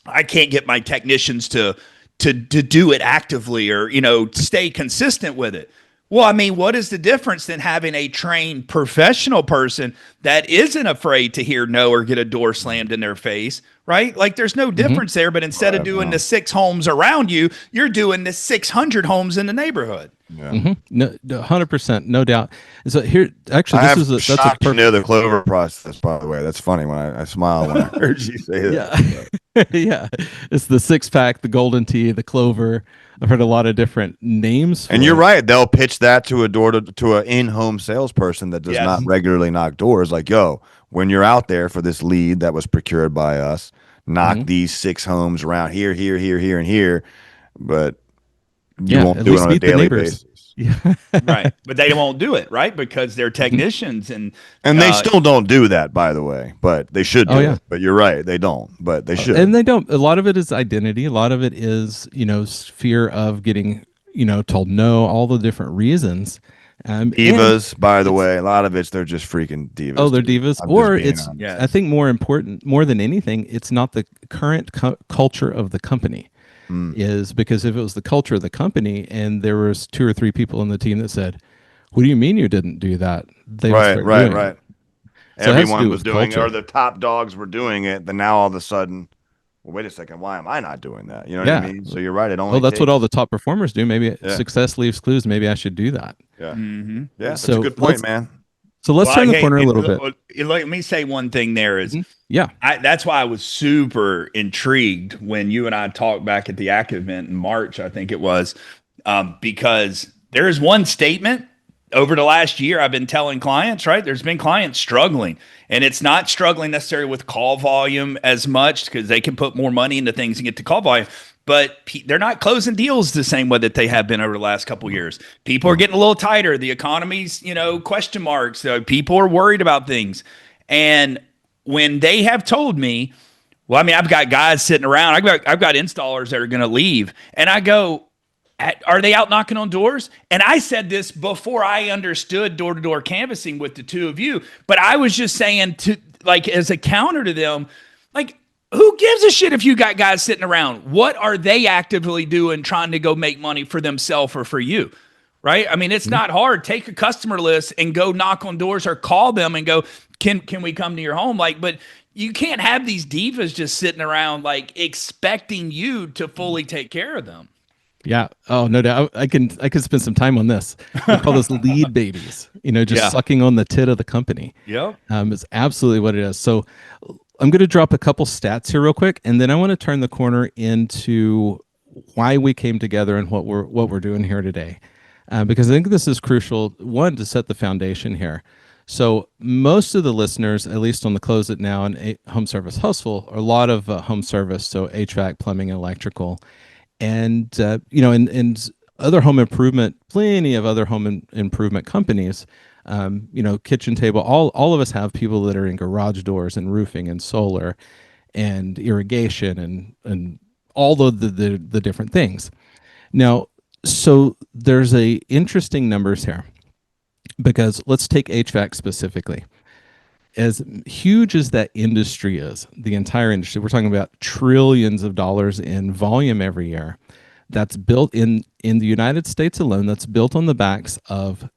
I can't get my technicians to do it actively or, stay consistent with it. Well, I mean, what is the difference than having a trained professional person that isn't afraid to hear no or get a door slammed in their face, right? Like, there's no difference there, but instead of doing the 6 homes around you, you're doing the 600 homes in the neighborhood. Yeah. No, 100%, no doubt. And so here, actually, that's a perfect. The Clover process, by the way. That's funny when I smiled when I heard you say that. Yeah, yeah. It's the 6-pack, the golden tea, the Clover. I've heard a lot of different names. And you're right. They'll pitch that to an in-home salesperson that does not regularly knock doors. Like, yo, when you're out there for this lead that was procured by us, knock these 6 homes around here, and here. But you won't do it on a daily basis. Yeah. Right. But they won't do it, right? Because they're technicians and they still don't do that, by the way, but they should do it. But you're right, they don't, but they should. And they don't. A lot of it is identity. A lot of it is, fear of getting, told no, all the different reasons. Divas, by the way, a lot of it's they're just freaking divas. Oh, they're dude. divas, I'm just or being it's. honest. Yes. I think more than anything, it's not the current culture of the company. Is because if it was the culture of the company and there was 2 or 3 people on the team that said, "What do you mean you didn't do that?" They would start doing it. Right. So it has to Everyone do was with doing it, or culture. the top dogs were doing it. Then now all of a sudden, well, wait a second, why am I not doing that? You know what I Yeah. mean? So you're right. It Oh, only that's what takes. all the top performers do. Maybe Yeah. success leaves clues. Maybe I should do that. Yeah, Mm-hmm. yeah. That's a So good point, man. let's turn the Hey, corner a little bit. let me say one thing there is, Yeah. that's why I was super intrigued when you and I talked back at the ACK event in March, I think it was, because there is one statement over the last year I've been telling clients, right? There's been clients struggling, and it's not struggling necessarily with call volume as much because they can put more money into things and get to call volume. But they're not closing deals the same way that they have been over the last couple of years. People are getting a little tighter. The economy's, question marks. People are worried about things. And when they have told me, well, I mean, I've got guys sitting around. I've got installers that are going to leave, and I go, are they out knocking on doors? And I said this before I understood door-to-door canvassing with the two of you, but I was just saying to, like, as a counter to them, like, who gives a shit if you got guys sitting around? What are they actively doing trying to go make money for themselves or for you? Right? I mean, it's not hard. Take a customer list and go knock on doors or call them and go, can we come to your home? Like, but you can't have these divas just sitting around like expecting you to fully take care of them. Yeah. Oh, no doubt. I can spend some time on this. We call this lead babies. Just Yeah. sucking on the tit of the company. Yep. It's absolutely what it is. So I'm going to drop a couple stats here real quick, and then I want to turn the corner into why we came together and what we're doing here today, because I think this is crucial. One, to set the foundation here. So most of the listeners, at least on the Close It Now and Home Service Hustle, are a lot of home service, so HVAC, plumbing, electrical, and and other home improvement. Plenty of other home improvement companies. Kitchen table. All of us have people that are in garage doors and roofing and solar, and irrigation and all of the different things. Now, so there's a interesting numbers here, because let's take HVAC specifically. As huge as that industry is, the entire industry, we're talking about trillions of dollars in volume every year. That's built in the United States alone. That's built on the backs of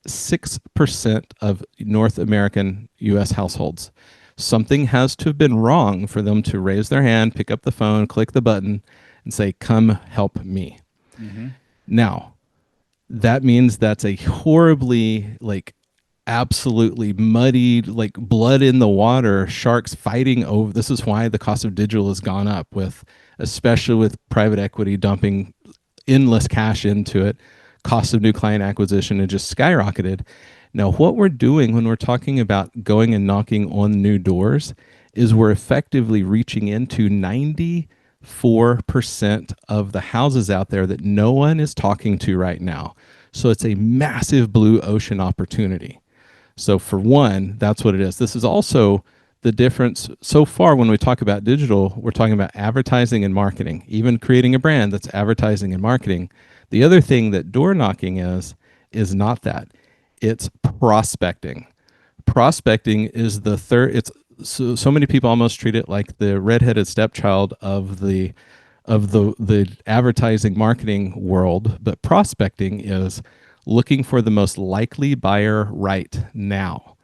6% of North American U.S. households. Something has to have been wrong for them to raise their hand, pick up the phone, click the button, and say, "Come help me." Now, that means that's a horribly, absolutely muddied, blood in the water, sharks fighting over. This is why the cost of digital has gone up, especially with private equity dumping endless cash into it. Cost of new client acquisition had just skyrocketed. Now, what we're doing when we're talking about going and knocking on new doors is we're effectively reaching into 94% of the houses out there that no one is talking to right now. So it's a massive blue ocean opportunity. So for one, that's what it is. This is also the difference so far when we talk about digital. We're talking about advertising and marketing, even creating a brand that's advertising and marketing. The other thing that door knocking is not that. It's prospecting. Prospecting is the third. It's so many people almost treat it like the redheaded stepchild of the advertising marketing world, but prospecting is looking for the most likely buyer right now,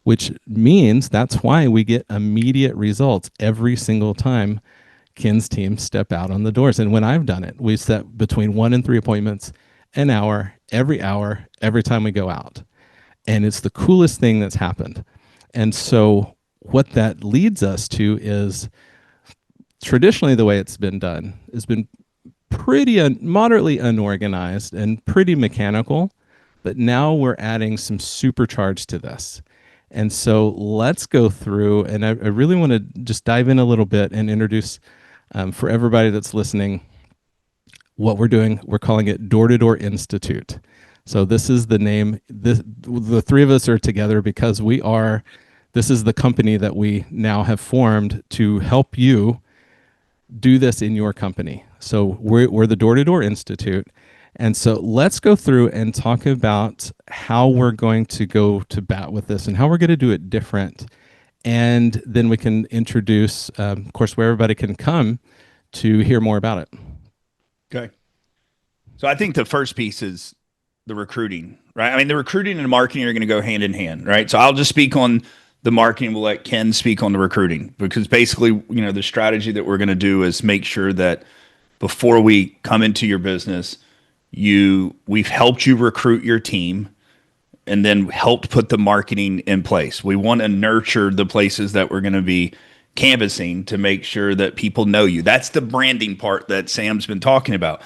which means that's why we get immediate results every single time Ken's team step out on the doors. And when I've done it, we set between 1 and 3 appointments an hour, every time we go out. And it's the coolest thing that's happened. And so what that leads us to is, traditionally the way it's been done has been pretty moderately unorganized and pretty mechanical, but now we're adding some supercharge to this. And so let's go through, and I really want to just dive in a little bit and introduce, for everybody that's listening, what we're doing. We're calling it Door-to-Door Institute. So this is the name. The three of us are together because this is the company that we now have formed to help you do this in your company. So we're the Door-to-Door Institute, And so let's go through and talk about how we're going to go to bat with this and how we're going to do it different. And then we can introduce, of course, where everybody can come to hear more about it. Okay. So I think the first piece is the recruiting, right? I mean, the recruiting and the marketing are going to go hand in hand, right? So I'll just speak on the marketing. We'll let Ken speak on the recruiting, because basically, the strategy that we're going to do is make sure that before we come into your business, we've helped you recruit your team and then helped put the marketing in place. We want to nurture the places that we're going to be canvassing to make sure that people know you. That's the branding part that Sam's been talking about.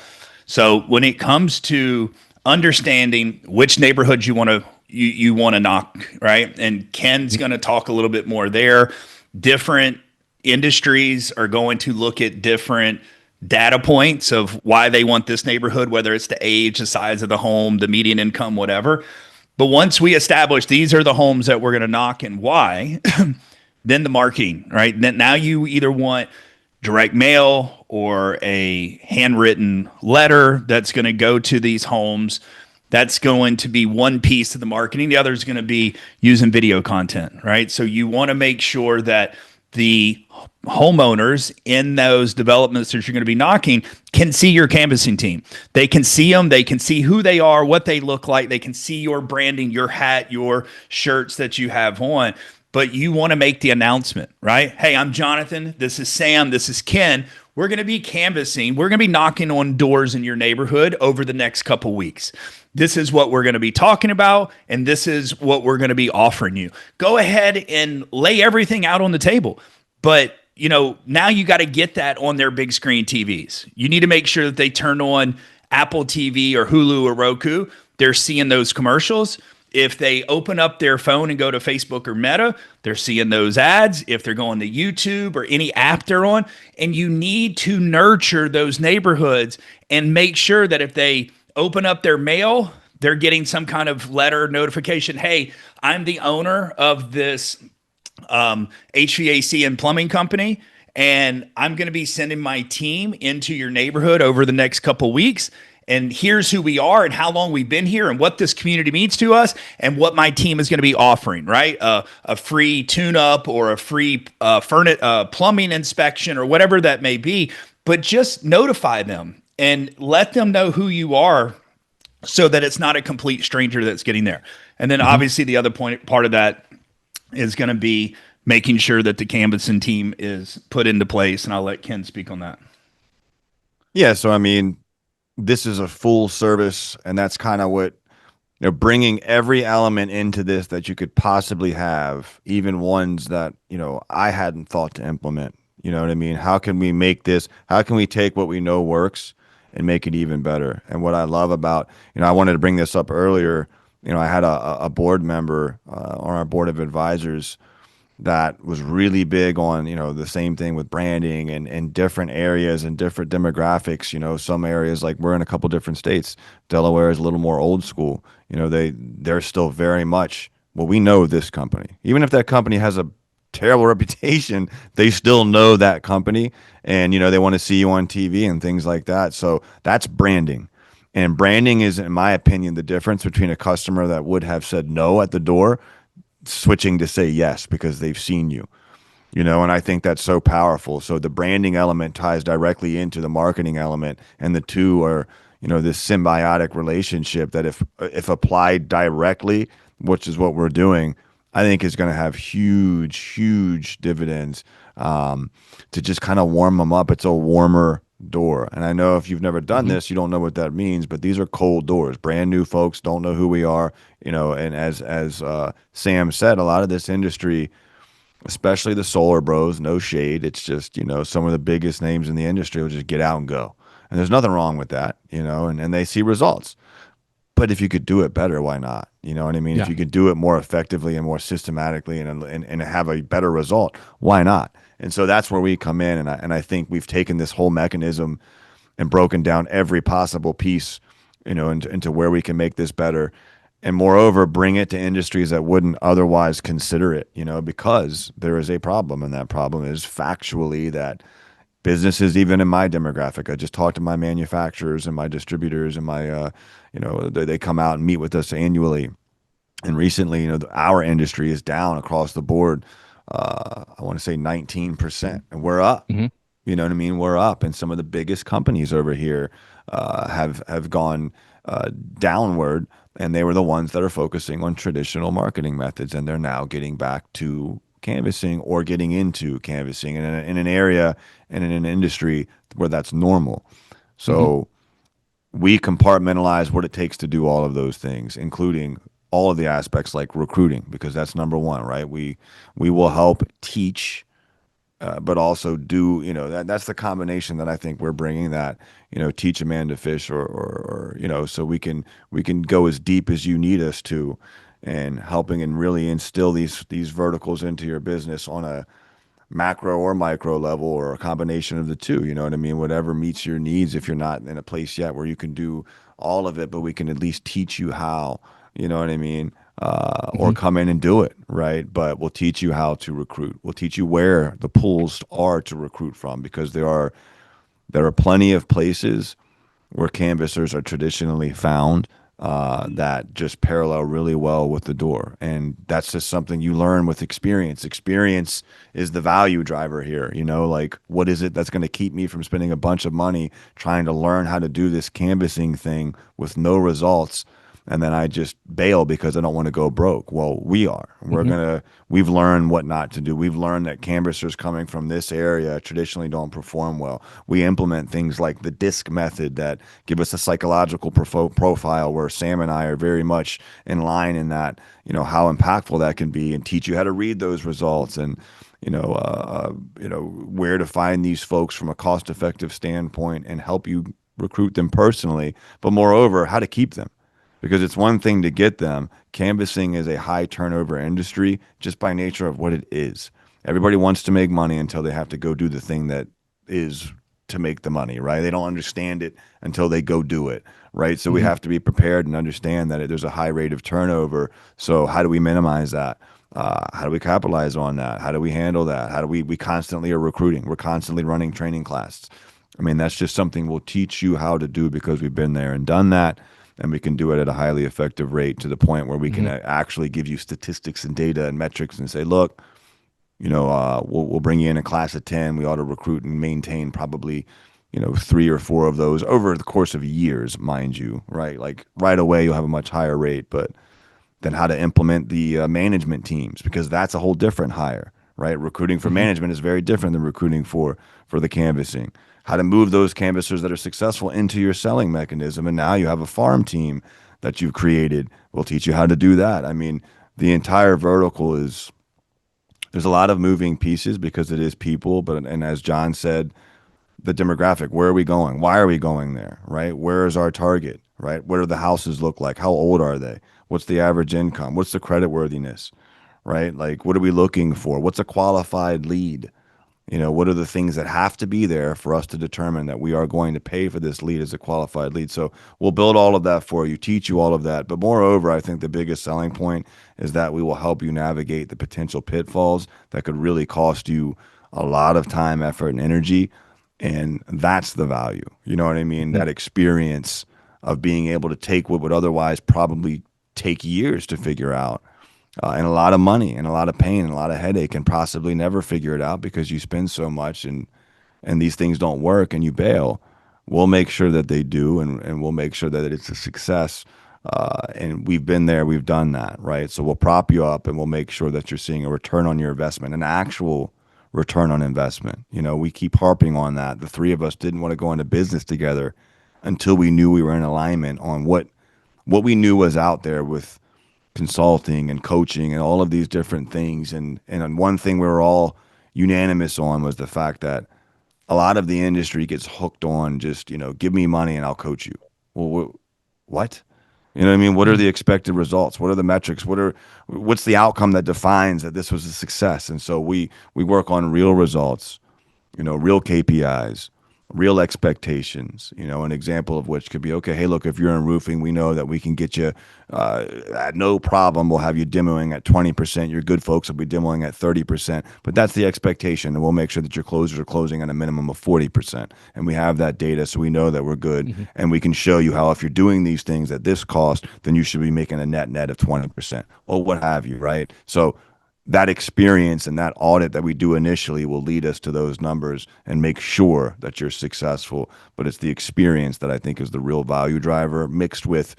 So when it comes to understanding which neighborhoods you want to knock, right? And Ken's going to talk a little bit more there. Different industries are going to look at different data points of why they want this neighborhood, whether it's the age, the size of the home, the median income, whatever. But once we establish these are the homes that we're going to knock and why, then the marketing, right? Then now you either want direct mail or a handwritten letter that's going to go to these homes. That's going to be one piece of the marketing. The other is going to be using video content, right? So you want to make sure that the homeowners in those developments that you're going to be knocking can see your canvassing team. They can see them. They can see who they are, what they look like. They can see your branding, your hat, your shirts that you have on. But you want to make the announcement, right? Hey, I'm Jonathan. This is Sam. This is Ken. We're going to be canvassing. We're going to be knocking on doors in your neighborhood over the next couple weeks. This is what we're going to be talking about, and this is what we're going to be offering you. Go ahead and lay everything out on the table. But, now you got to get that on their big screen TVs. You need to make sure that they turn on Apple TV or Hulu or Roku. They're seeing those commercials. If they open up their phone and go to Facebook or Meta, they're seeing those ads. If they're going to YouTube or any app they're on, and you need to nurture those neighborhoods and make sure that if they open up their mail, they're getting some kind of letter notification. Hey, I'm the owner of this HVAC and plumbing company, and I'm going to be sending my team into your neighborhood over the next couple weeks. And here's who we are and how long we've been here and what this community means to us and what my team is going to be offering, right? A free tune-up or a free plumbing inspection or whatever that may be. But just notify them and let them know who you are so that it's not a complete stranger that's getting there. And then obviously the other part of that is going to be making sure that the canvassing team is put into place. And I'll let Ken speak on that. Yeah. So, I mean, this is a full service, and that's kind of what, bringing every element into this that you could possibly have, even ones that, I hadn't thought to implement. You know what I mean? How can we make this, how can we take what we know works and make it even better? And what I love about, I wanted to bring this up earlier. I had a board member on our board of advisors that was really big on, the same thing with branding and different areas and different demographics. Some areas, like we're in a couple different states. Delaware is a little more old school. They're still very much, well, we know this company. Even if that company has a terrible reputation, they still know that company, and, they want to see you on TV and things like that. So that's branding. And branding is, in my opinion, the difference between a customer that would have said no at the door switching to say yes because they've seen you, and I think that's so powerful. So the branding element ties directly into the marketing element, and the two are, this symbiotic relationship that if applied directly, which is what we're doing, I think is going to have huge dividends to just kind of warm them up. It's a warmer door. And I know if you've never done this, you don't know what that means, but these are cold doors. Brand new folks don't know who we are, and as Sam said, a lot of this industry, especially the solar bros, no shade, it's just, some of the biggest names in the industry will just get out and go. And there's nothing wrong with that, and they see results. But if you could do it better, why not? You know what I mean? Yeah. If you could do it more effectively and more systematically and have a better result, why not? And so that's where we come in. And I think we've taken this whole mechanism and broken down every possible piece, into where we can make this better. And moreover, bring it to industries that wouldn't otherwise consider it, because there is a problem. And that problem is factually that businesses even in my demographic. I just talked to my manufacturers and my distributors and my they come out and meet with us annually. And recently, our industry is down across the board. I want to say 19%, and we're up. Hmm. You know what I mean? We're up, and some of the biggest companies over here have gone downward, and they were the ones that are focusing on traditional marketing methods, and they're now getting back to canvassing or getting into canvassing in an area and in an industry where that's normal. Hmm. So we compartmentalize what it takes to do all of those things, including all of the aspects like recruiting, because that's number one, right? We will help teach, but also do, that's the combination that I think we're bringing, that teach a man to fish, or so we can go as deep as you need us to, and helping and really instill these verticals into your business on a macro or micro level, or a combination of the two. You know what I mean? Whatever meets your needs. If you're not in a place yet where you can do all of it, but we can at least teach you how. You know what I mean? Or Hmm. come in and do it, right? But we'll teach you how to recruit. We'll teach you where the pools are to recruit from, because there are plenty of places where canvassers are traditionally found, that just parallel really well with the door. And that's just something you learn with experience. Experience is the value driver here. Like, what is it that's going to keep me from spending a bunch of money trying to learn how to do this canvassing thing with no results? And then I just bail because I don't want to go broke. Well, we are. Hmm. We've learned what not to do. We've learned that canvassers coming from this area traditionally don't perform well. We implement things like the DISC method that give us a psychological profile, where Sam and I are very much in line in that, how impactful that can be, and teach you how to read those results, and where to find these folks from a cost-effective standpoint, and help you recruit them personally, but moreover, how to keep them, because it's one thing to get them. Canvassing is a high turnover industry just by nature of what it is. Everybody wants to make money until they have to go do the thing that is to make the money, right? They don't understand it until they go do it, right? So we Hmm. have to be prepared and understand that there's a high rate of turnover. So how do we minimize that? How do we capitalize on that? How do we handle that? How do we constantly are recruiting? We're constantly running training classes. I mean, that's just something we'll teach you how to do, because we've been there and done that, and we can do it at a highly effective rate, to the point where we can Hmm. actually give you statistics and data and metrics and say, look, we'll bring you in a class of 10. We ought to recruit and maintain probably, 3 or 4 of those over the course of years, mind you, right? Like right away, you'll have a much higher rate, but then how to implement the management teams, because that's a whole different hire, right? Recruiting for Hmm. management is very different than recruiting for the canvassing. How to move those canvassers that are successful into your selling mechanism, and now you have a farm team that you've created. We'll teach you how to do that. I mean, the entire vertical is, there's a lot of moving pieces, because it is people, but, and as John said, the demographic, where are we going? Why are we going there? Right? Where is our target? Right? What do the houses look like? How old are they? What's the average income? What's the credit worthiness? Right? Like, what are we looking for? What's a qualified lead? What are the things that have to be there for us to determine that we are going to pay for this lead as a qualified lead? So we'll build all of that for you, teach you all of that. But moreover, I think the biggest selling point is that we will help you navigate the potential pitfalls that could really cost you a lot of time, effort, and energy. And that's the value. You know what I mean? Hmm. That experience of being able to take what would otherwise probably take years to figure out, and a lot of money and a lot of pain and a lot of headache, and possibly never figure it out because you spend so much, and these things don't work and you bail. We'll make sure that they do, and we'll make sure that it's a success. And we've been there, we've done that, right? So we'll prop you up, and we'll make sure that you're seeing a return on your investment, an actual return on investment. We keep harping on that. The three of us didn't want to go into business together until we knew we were in alignment on what we knew was out there with consulting and coaching and all of these different things. And one thing we were all unanimous on was the fact that a lot of the industry gets hooked on just, give me money and I'll coach you. Well, what? You know what I mean? What are the expected results? What are the metrics? What's the outcome that defines that this was a success? And so we work on real results, real KPIs, real expectations. An example of which could be, okay, hey, look, if you're in roofing, we know that we can get you at no problem. We'll have you demoing at 20%. Your good folks will be demoing at 30%, but that's the expectation. And we'll make sure that your closers are closing at a minimum of 40%. And we have that data, so we know that we're good. And we can show you how if you're doing these things at this cost, then you should be making a net of 20% or what have you, right? So that experience and that audit that we do initially will lead us to those numbers and make sure that you're successful. But it's the experience that I think is the real value driver, mixed with,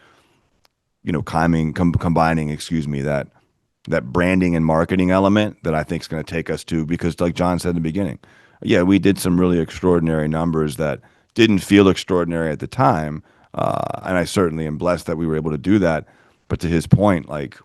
combining, that branding and marketing element that I think is going to take us to, because like John said in the beginning, yeah, we did some really extraordinary numbers that didn't feel extraordinary at the time. And I certainly am blessed that we were able to do that. But to his point, like,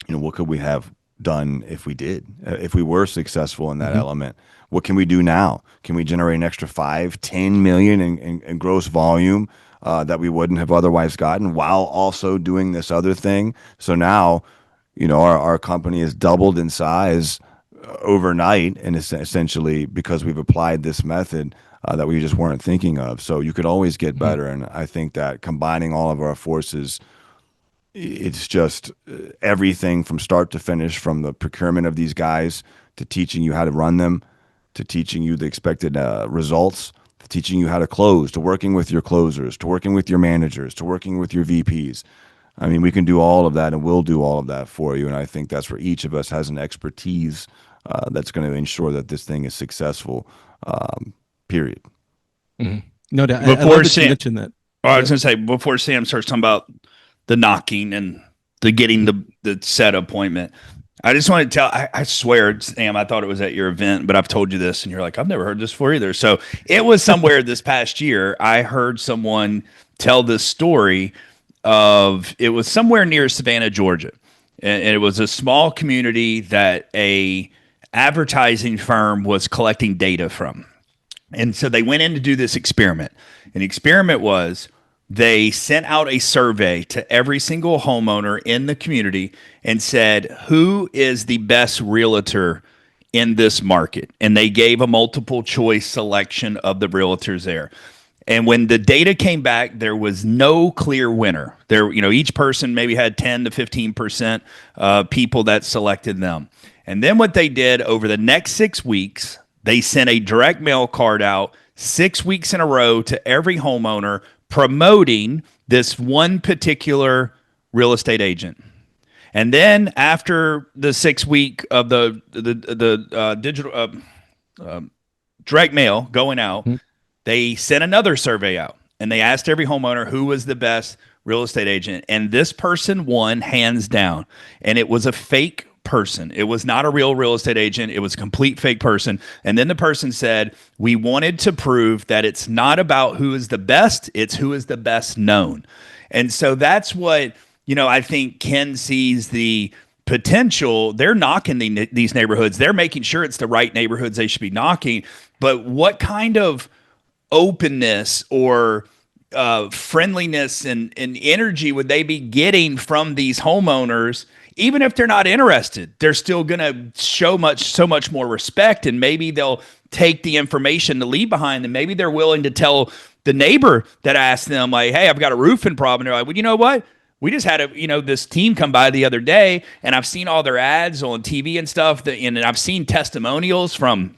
what could we have done if we were successful in that element? What can we do now? Can we generate an extra 5-10 million in gross volume that we wouldn't have otherwise gotten, while also doing this other thing? So now, our company has doubled in size overnight, and essentially because we've applied this method that we just weren't thinking of. So you could always get better. And I think that combining all of our forces, it's just everything from start to finish, from the procurement of these guys to teaching you how to run them, to teaching you the expected results, to teaching you how to close, to working with your closers, to working with your managers, to working with your VPs. I mean, we can do all of that, and we'll do all of that for you. And I think that's where each of us has an expertise that's going to ensure that this thing is successful, period. No doubt. I Before love that Sam, you mentioned that. I was going to say, before Sam starts talking about the knocking and the getting the set appointment, I just want to tell, I swear, Sam, I thought it was at your event, but I've told you this and you're like, I've never heard this before either. So it was somewhere this past year, I heard someone tell this story of, it was somewhere near Savannah, Georgia. And it was a small community that a advertising firm was collecting data from. And so they went in to do this experiment. And the experiment was, they sent out a survey to every single homeowner in the community and said, who is the best realtor in this market? And they gave a multiple choice selection of the realtors there. And when the data came back, there was no clear winner. There, each person maybe had 10 to 15% people that selected them. And then what they did over the next 6 weeks, they sent a direct mail card out 6 weeks in a row to every homeowner, promoting this one particular real estate agent. And then after the 6 week of the digital direct mail going out, they sent another survey out, and they asked every homeowner who was the best real estate agent. And this person won hands down. And it was a fake person. It was not a real estate agent. It was a complete fake person. And then the person said, we wanted to prove that it's not about who is the best, it's who is the best known. And so that's what, I think Ken sees the potential. They're knocking these neighborhoods. They're making sure it's the right neighborhoods they should be knocking. But what kind of openness or friendliness and energy would they be getting from these homeowners? Even if they're not interested, they're still going to show so much more respect, and maybe they'll take the information to leave behind, and maybe they're willing to tell the neighbor that asked them, like, hey, I've got a roofing problem. They're like, well, you know what? We just had this team come by the other day, and I've seen all their ads on TV and stuff, and I've seen testimonials from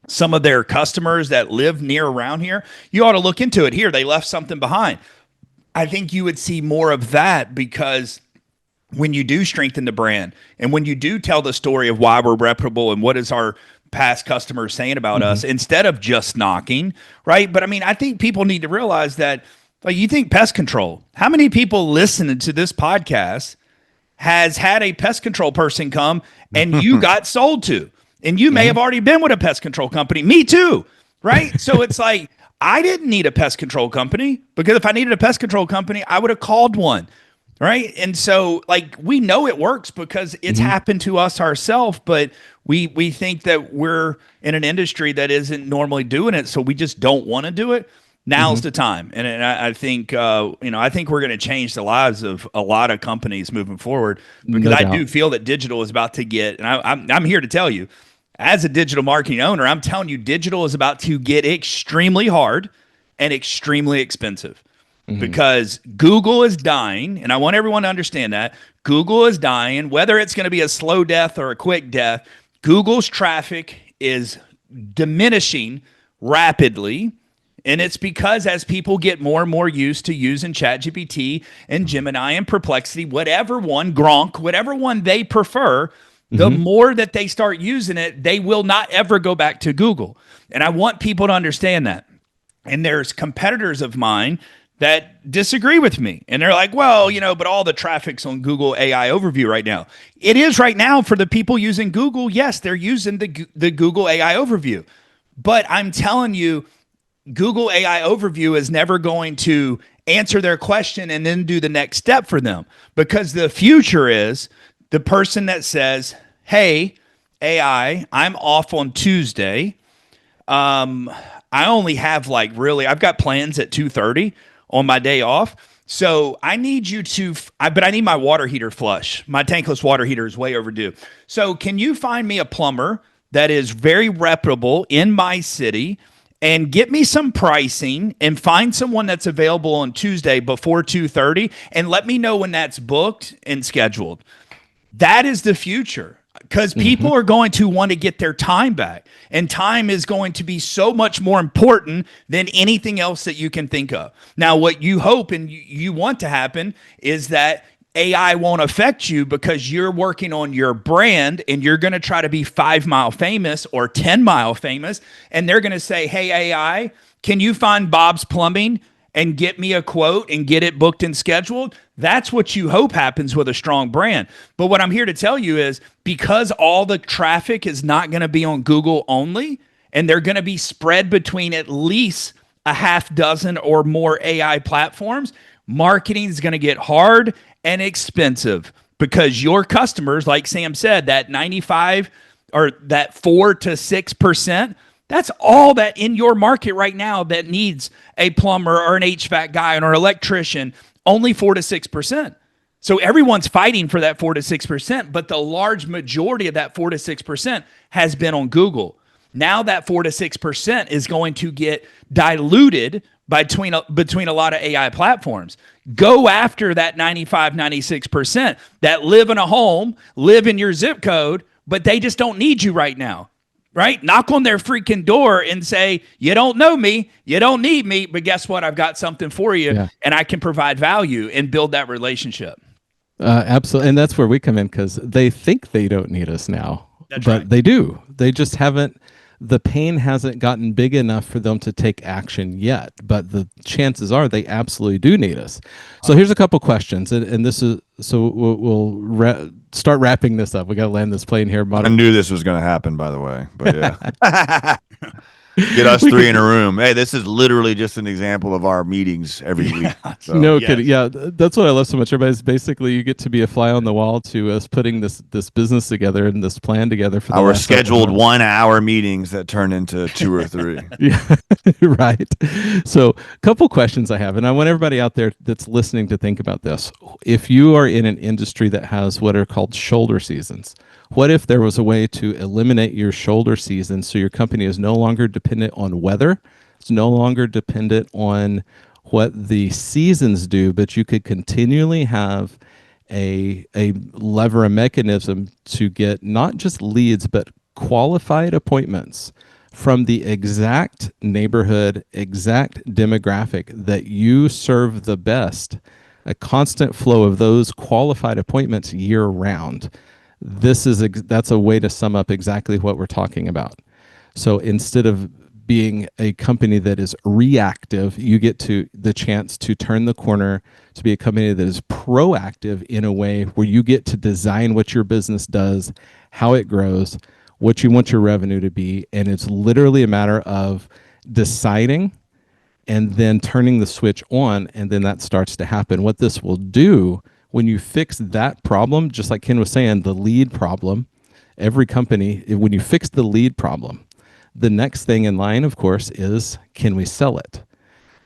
some of their customers that live near around here. You ought to look into it. Here, they left something behind. I think you would see more of that, because when you do strengthen the brand, and when you do tell the story of why we're reputable and what is our past customers saying about us, instead of just knocking, right? But I mean, I think people need to realize that, like, you think pest control, how many people listening to this podcast has had a pest control person come and you got sold to? And you may have already been with a pest control company. Me too, right? So it's like, I didn't need a pest control company, because if I needed a pest control company, I would have called one, right? And so, like, we know it works because it's happened to us ourselves, but we think that we're in an industry that isn't normally doing it, so we just don't want to do it. Now's the time. And I think, I think we're going to change the lives of a lot of companies moving forward, because I do feel that digital is about to get, and I'm here to tell you, As a digital marketing owner, I'm telling you, digital is about to get extremely hard and extremely expensive Mhm. because Google is dying. And I want everyone to understand that Google is dying, whether it's going to be a slow death or a quick death. Google's traffic is diminishing rapidly. And it's because as people get more and more used to using ChatGPT and Gemini and Perplexity, whatever one, Gronk, whatever one they prefer, the Mhm. more that they start using it, they will not ever go back to Google. And I want people to understand that. And there's competitors of mine that disagree with me. And they're like, well, but all the traffic's on Google AI overview right now. It is right now for the people using Google. Yes, they're using the Google AI overview. But I'm telling you, Google AI overview is never going to answer their question and then do the next step for them because the future is the person that says, hey, AI, I'm off on Tuesday. I only have I've got plans at 2:30 on my day off. So I need you to, but I need my water heater flush. My tankless water heater is way overdue. So can you find me a plumber that is very reputable in my city and get me some pricing and find someone that's available on Tuesday before 2:30 and let me know when that's booked and scheduled. That is the future because people are going to want to get their time back. And time is going to be so much more important than anything else that you can think of. Now, what you hope and you want to happen is that AI won't affect you because you're working on your brand and you're going to try to be 5 mile famous or 10 mile famous. And they're going to say, hey, AI, can you find Bob's Plumbing and get me a quote and get it booked and scheduled? That's what you hope happens with a strong brand. But what I'm here to tell you is because all the traffic is not going to be on Google only, and they're going to be spread between at least a half dozen or more AI platforms, marketing is going to get hard and expensive because your customers, like Sam said, that 95 or that 4 to 6%, that's all that in your market right now that needs a plumber or an HVAC guy or an electrician, only 4 to 6%. So everyone's fighting for that 4 to 6%, but the large majority of that 4 to 6% has been on Google. Now that 4 to 6% is going to get diluted between a lot of AI platforms. Go after that 95, 96% that live in a home, live in your zip code, but they just don't need you right now. Right? Knock on their freaking door and say, you don't know me, you don't need me, but guess what? I've got something for you Yeah. and I can provide value and build that relationship. Absolutely. And that's where we come in because they think they don't need us now, That's but right. they do. They just haven't, the pain hasn't gotten big enough for them to take action yet. But the chances are they absolutely do need us. So here's a couple questions. And this is, so we'll start wrapping this up. We got to land this plane here. I knew this was going to happen, by the way. But yeah. Get us We three could- in a room. Hey, this is literally just an example of our meetings every week. So. No Yes. kidding. Yeah, that's what I love so much. Everybody's basically you get to be a fly on the wall to us putting this business together and this plan together for the Our last couple scheduled months. 1 hour meetings that turn into 2 or 3. Yeah, right. So, a couple questions I have, and I want everybody out there that's listening to think about this. If you are in an industry that has what are called shoulder seasons, what if there was a way to eliminate your shoulder season so your company is no longer dependent on weather? It's no longer dependent on what the seasons do, but you could continually have a lever, a mechanism to get not just leads, but qualified appointments from the exact neighborhood, exact demographic that you serve the best, a constant flow of those qualified appointments year round. That's a way to sum up exactly what we're talking about. So instead of being a company that is reactive, you get to the chance to turn the corner to be a company that is proactive in a way where you get to design what your business does, how it grows, what you want your revenue to be, and it's literally a matter of deciding and then turning the switch on, and then that starts to happen. What this will do when you fix that problem, just like Ken was saying, the lead problem, every company, when you fix the lead problem, the next thing in line, of course, is can we sell it?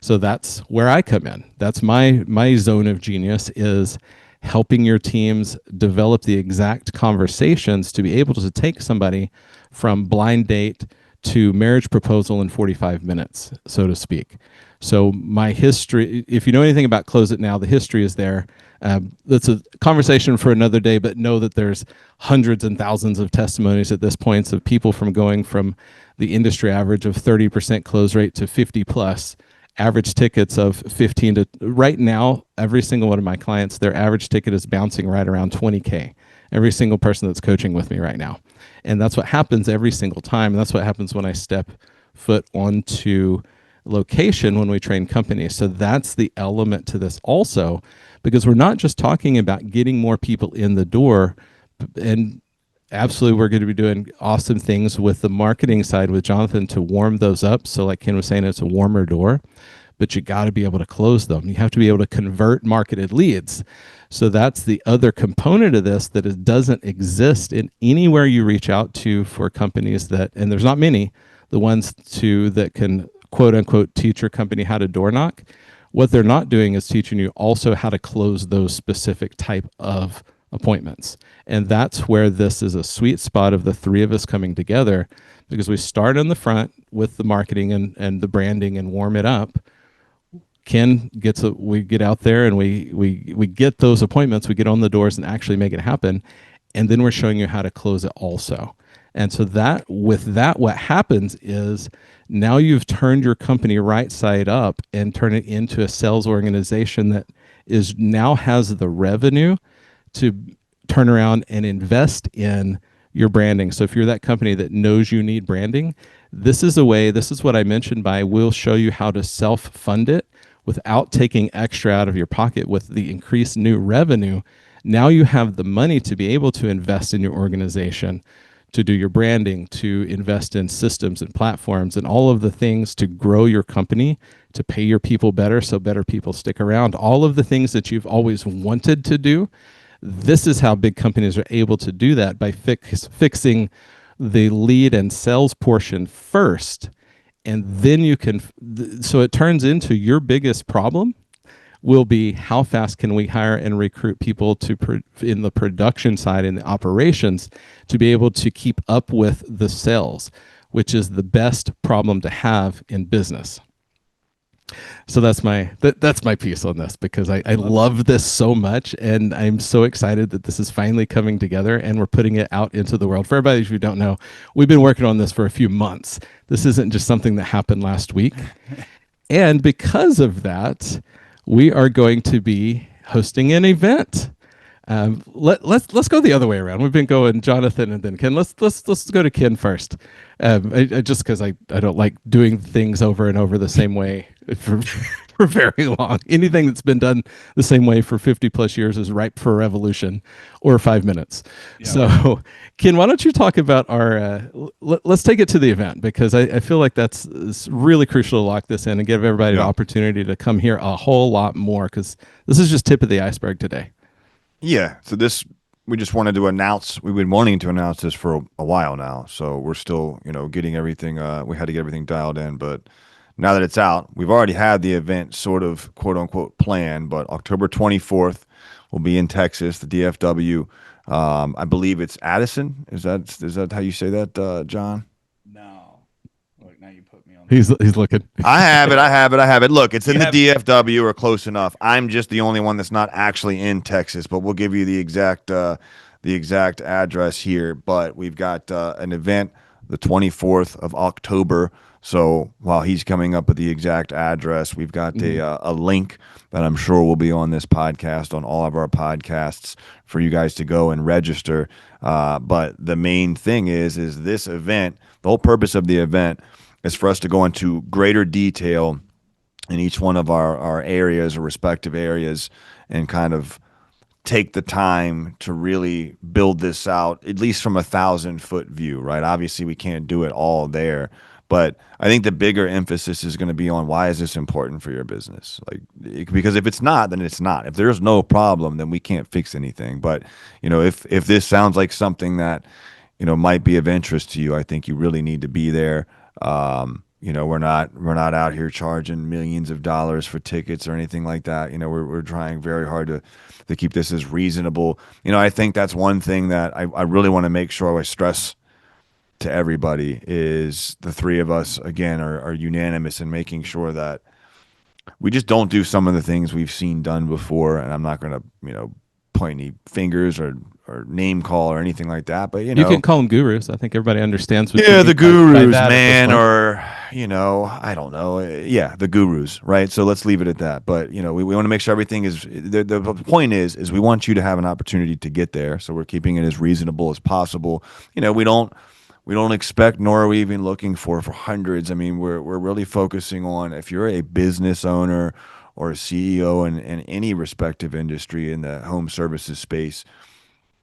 So that's where I come in. That's my zone of genius is helping your teams develop the exact conversations to be able to take somebody from blind date to marriage proposal in 45 minutes, so to speak. So my history, if you know anything about Close It Now, the history is there. That's a conversation for another day, but know that there's hundreds and thousands of testimonies at this point of people from going from the industry average of 30% close rate to 50 plus, average tickets of 15 to right now, every single one of my clients, their average ticket is bouncing right around 20K. Every single person that's coaching with me right now. And that's what happens every single time. And that's what happens when I step foot onto location when we train companies. So that's the element to this also, because we're not just talking about getting more people in the door. And absolutely, we're going to be doing awesome things with the marketing side with Jonathan to warm those up. So like Ken was saying, it's a warmer door, but you got to be able to close them. You have to be able to convert marketed leads. So that's the other component of this that it doesn't exist in anywhere you reach out to for companies that, and there's not many, the ones that can quote unquote teach your company how to door knock. What they're not doing is teaching you also how to close those specific type of appointments. And that's where this is a sweet spot of the three of us coming together, because we start in the front with the marketing and the branding and warm it up. Ken we get out there and we get those appointments, we get on the doors and actually make it happen. And then we're showing you how to close it also. And so what happens is now you've turned your company right side up and turn it into a sales organization that now has the revenue to turn around and invest in your branding. So if you're that company that knows you need branding, this is what I mentioned by we'll show you how to self-fund it without taking extra out of your pocket with the increased new revenue. Now you have the money to be able to invest in your organization, to do your branding, to invest in systems and platforms and all of the things to grow your company, to pay your people better so better people stick around, all of the things that you've always wanted to do. This is how big companies are able to do that, by fixing the lead and sales portion first. And then so it turns into your biggest problem will be how fast can we hire and recruit people in the production side, in the operations, to be able to keep up with the sales, which is the best problem to have in business. So that's my piece on this, because I love this so much, and I'm so excited that this is finally coming together and we're putting it out into the world. For everybody who don't know, we've been working on this for a few months. This isn't just something that happened last week. And because of that, we are going to be hosting an event. Let's go the other way around. We've been going Jonathan and then Ken. Let's go to Ken first. Just because I don't like doing things over and over the same way for very long. Anything that's been done the same way for 50 plus years is ripe for revolution, or 5 minutes. Yeah. So Ken, why don't you talk about let's take it to the event, because I feel like it's really crucial to lock this in and give everybody an opportunity to come hear a whole lot more, because this is just tip of the iceberg today. Yeah. So we just wanted to announce, we've been wanting to announce this for a while now. So we're still, getting everything, we had to get everything dialed in, but now that it's out, we've already had the event sort of quote unquote planned, but October 24th will be in Texas, the DFW. I believe it's Addison. Is that how you say that, John? No. Look, now you put me on. He's looking. I have it. Look, it's in the DFW or close enough. I'm just the only one that's not actually in Texas, but we'll give you the exact address here. But we've got an event the 24th of October. So while he's coming up with the exact address, we've got a link that I'm sure will be on this podcast, on all of our podcasts, for you guys to go and register. But the main thing is this event, the whole purpose of the event is for us to go into greater detail in each one of our areas or respective areas, and kind of take the time to really build this out, at least from 1,000-foot view, right? Obviously, we can't do it all there, but I think the bigger emphasis is going to be on why is this important for your business? Because if it's not, then it's not. If there's no problem, then we can't fix anything. But if this sounds like something that might be of interest to you, I think you really need to be there. We're not out here charging millions of dollars for tickets or anything like that. We're trying very hard to keep this as reasonable. I think that's one thing that I really want to make sure I stress to everybody is the three of us again are unanimous in making sure that we just don't do some of the things we've seen done before. And I'm not going to, point any fingers or name call or anything like that. But You can call them gurus. I think everybody understands what you yeah, mean the by gurus, that at this man, point. or I don't know. Yeah, the gurus, right? So let's leave it at that. But we want to make sure everything is. The point is we want you to have an opportunity to get there. So we're keeping it as reasonable as possible. We don't expect, nor are we even looking for hundreds. I mean, we're really focusing on if you're a business owner or a CEO in any respective industry in the home services space,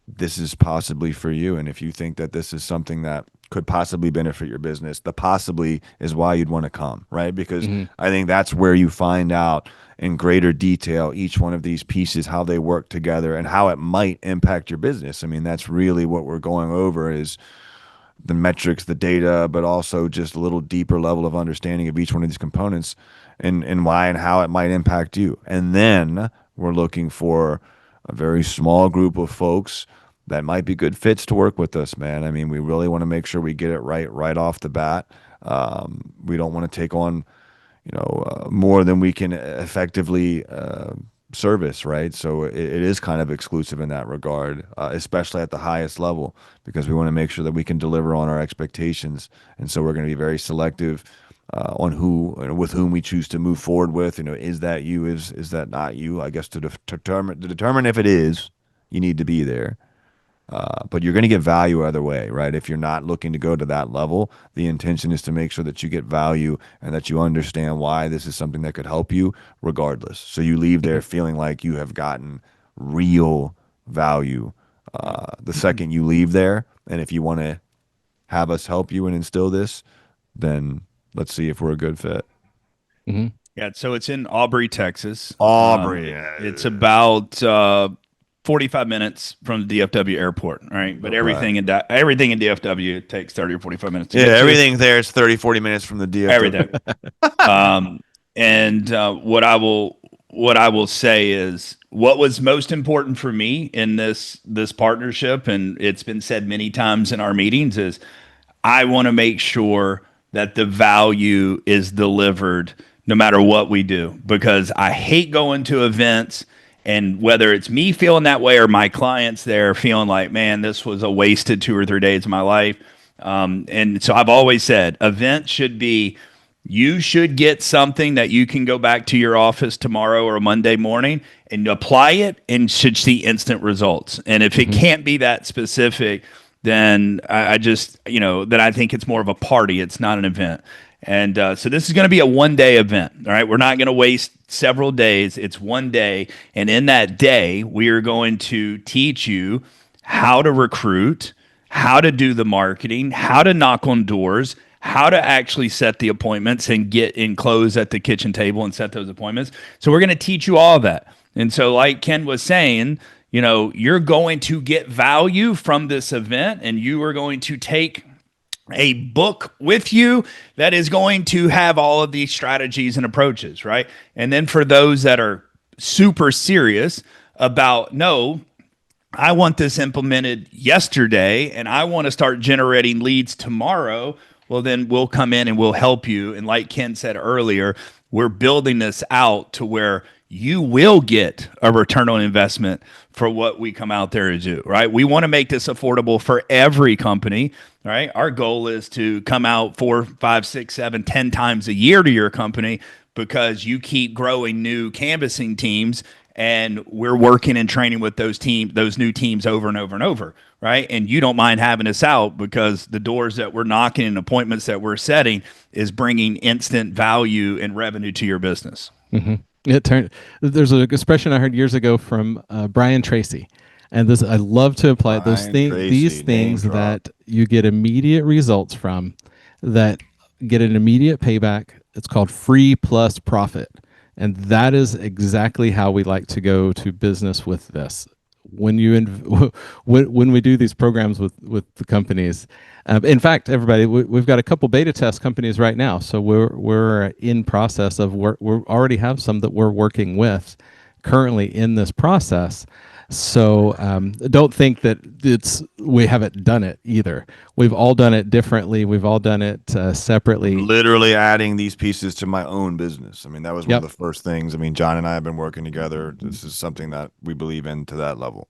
this is possibly for you. And if you think that this is something that could possibly benefit your business, the possibly is why you'd want to come, right? Because I think that's where you find out in greater detail each one of these pieces, how they work together and how it might impact your business. I mean, that's really what we're going over is the metrics, the data, but also just a little deeper level of understanding of each one of these components and why and how it might impact you. And then we're looking for a very small group of folks that might be good fits to work with us, man. I mean, we really want to make sure we get it right off the bat. We don't want to take on, more than we can effectively service, right? So it is kind of exclusive in that regard, especially at the highest level, because we want to make sure that we can deliver on our expectations. And so we're going to be very selective on with whom we choose to move forward with. Is that you? Is that not you? I guess to determine if it is, you need to be there. But you're going to get value either way, right? If you're not looking to go to that level, the intention is to make sure that you get value and that you understand why this is something that could help you regardless. So you leave there feeling like you have gotten real value the second you leave there. And if you want to have us help you and instill this, then let's see if we're a good fit. Mm-hmm. Yeah, so it's in Aubrey, Texas. Aubrey. It's about 45 minutes from the DFW airport, right? But Okay. everything in DFW takes 30 or 45 minutes to Yeah, get to. everything there is 30, 40 minutes from the DFW. Everything. And what I will say is what was most important for me in this partnership, and it's been said many times in our meetings, is I want to make sure that the value is delivered no matter what we do, because I hate going to events and whether it's me feeling that way or my clients there feeling like, man, this was a wasted 2 or 3 days of my life. And so I've always said events should be, you should get something that you can go back to your office tomorrow or Monday morning and apply it and should see instant results. And if it can't be that specific, then I just, then I think it's more of a party. It's not an event. And so this is going to be a 1-day event. All right. We're not going to waste several days. It's 1 day. And in that day, we are going to teach you how to recruit, how to do the marketing, how to knock on doors, how to actually set the appointments and get in close at the kitchen table and set those appointments. So we're going to teach you all of that. And so like Ken was saying, you're going to get value from this event, and you are going to take a book with you that is going to have all of these strategies and approaches, right? And then for those that are super serious about, no, I want this implemented yesterday and I want to start generating leads tomorrow, well, then we'll come in and we'll help you. And like Ken said earlier, we're building this out to where you will get a return on investment for what we come out there to do, right? We want to make this affordable for every company, right? Our goal is to come out 4, 5, 6, 7, 10 times a year to your company because you keep growing new canvassing teams, and we're working and training with those new teams over and over and over, right? And you don't mind having us out because the doors that we're knocking and appointments that we're setting is bringing instant value and revenue to your business. Mm-hmm. There's an expression I heard years ago from Brian Tracy, and this I love to apply these things that you get immediate results from, that get an immediate payback. It's called free plus profit, and that is exactly how we like to go to business with this. When we do these programs with the companies. In fact, everybody, we've got a couple beta test companies right now, so we're in process of we already have some that we're working with currently in this process. So don't think that we haven't done it either. We've all done it differently. We've all done it I'm separately. literally adding these pieces to my own business. I mean, that was one of Yep. the first things. I mean, John and I have been working together. This is something that we believe in to that level.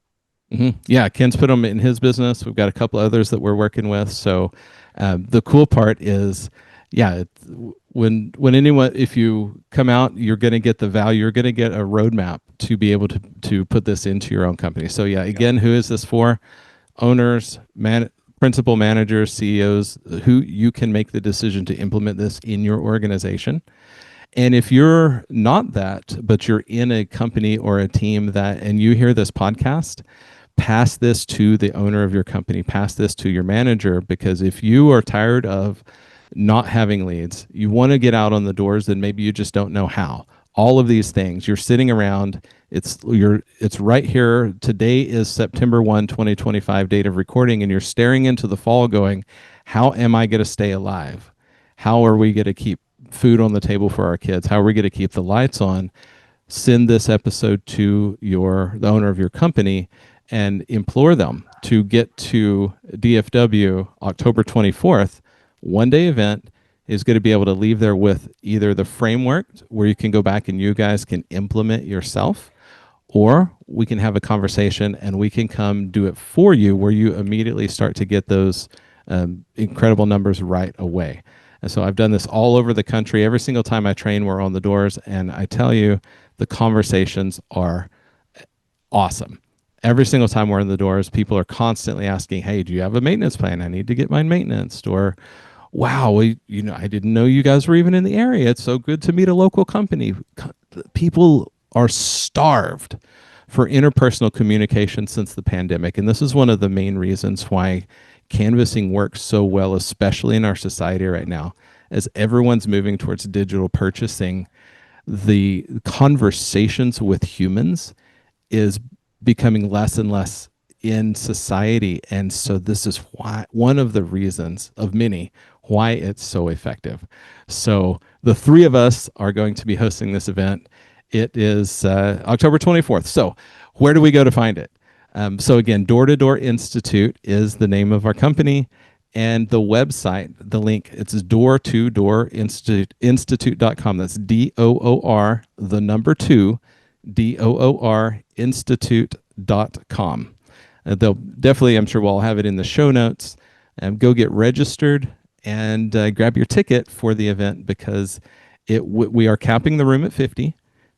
Yeah, Ken's put them in his business. We've got a couple others that we're working with. So the cool part is, yeah, when anyone, if you come out, you're going to get the value. You're going to get a roadmap to be able to put this into your own company. So yeah, again, who is this for? Owners, principal managers, CEOs, who you can make the decision to implement this in your organization. And if you're not that, but you're in a company or a team that, and you hear this podcast, pass this to the owner of your company, pass this to your manager, because if you are tired of not having leads, you want to get out on the doors, then maybe you just don't know how. All of these things, you're sitting around, it's right here. Today is September 1, 2025, date of recording, and you're staring into the fall going, how am I going to stay alive? How are we going to keep food on the table for our kids? How are we going to keep the lights on? Send this episode to the owner of your company and implore them to get to DFW October 24th. One day event is going to be able to leave there with either the framework where you can go back and you guys can implement yourself, or we can have a conversation and we can come do it for you where you immediately start to get those incredible numbers right away. And so I've done this all over the country. Every single time I train, we're on the doors. And I tell you, the conversations are awesome. Every single time we're in the doors, people are constantly asking, "Hey, do you have a maintenance plan? I need to get mine maintenanced." Or, "Wow, I didn't know you guys were even in the area. It's so good to meet a local company." People are starved for interpersonal communication since the pandemic, and this is one of the main reasons why canvassing works so well, especially in our society right now, as everyone's moving towards digital purchasing. The conversations with humans is becoming less and less in society. And so this is why, one of the reasons of many, why it's so effective. So the three of us are going to be hosting this event. It is October 24th. So where do we go to find it? So again, Door to Door Institute is the name of our company. And the website, the link, it's door to door institute.com. That's DOOR, the number two, DOOR institute.com. They'll definitely, I'm sure we'll have it in the show notes. Go get registered and grab your ticket for the event, because we are capping the room at 50.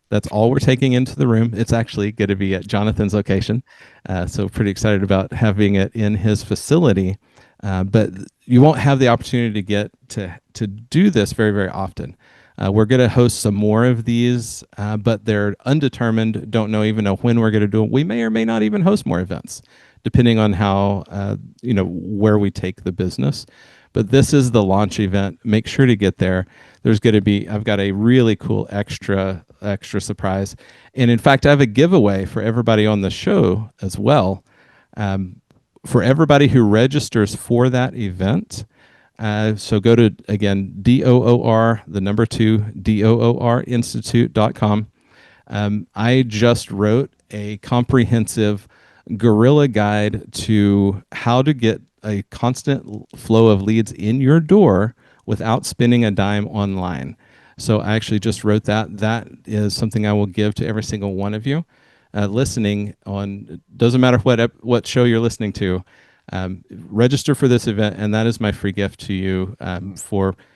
That's all we're taking into the room. It's actually going to be at Jonathan's location. So pretty excited about having it in his facility. But you won't have the opportunity to get to do this very, very often. We're going to host some more of these, but they're undetermined. Don't even know when we're going to do it. We may or may not even host more events, depending on how where we take the business. But this is the launch event. Make sure to get there. There's going to be, I've got a really cool extra surprise, and in fact, I have a giveaway for everybody on the show as well. For everybody who registers for that event. So go to, again, DOOR, the number two, DOOR institute.com. I just wrote a comprehensive guerrilla guide to how to get a constant flow of leads in your door without spending a dime online. So I actually just wrote that. That is something I will give to every single one of you listening on. Doesn't matter what show you're listening to. Register for this event, and that is my free gift to you. And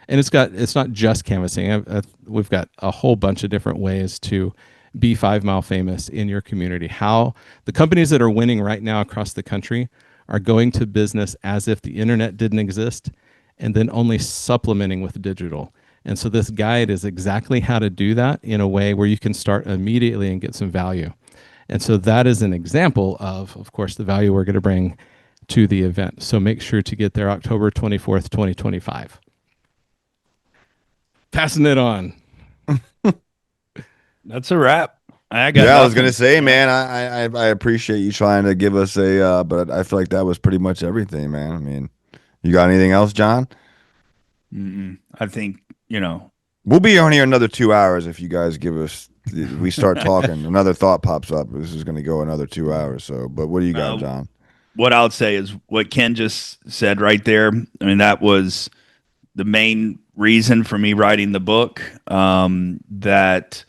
it's not just canvassing. We've got a whole bunch of different ways to be 5 Mile famous in your community. How the companies that are winning right now across the country are going to business as if the internet didn't exist, and then only supplementing with digital. And so this guide is exactly how to do that in a way where you can start immediately and get some value. And so that is an example of course, the value we're going to bring to the event. So make sure to get there October 24th, 2025. Passing it on. That's a wrap. I got Yeah, I was nothing. gonna say, man, I appreciate you trying to give us but I feel like that was pretty much everything, man. I mean, you got anything else, John? I think, We'll be on here another 2 hours if you guys give us we start talking, another thought pops up. This is going to go another 2 hours. So, but what do you got, John? What I would say is what Ken just said right there. I mean, that was the main reason for me writing the book. That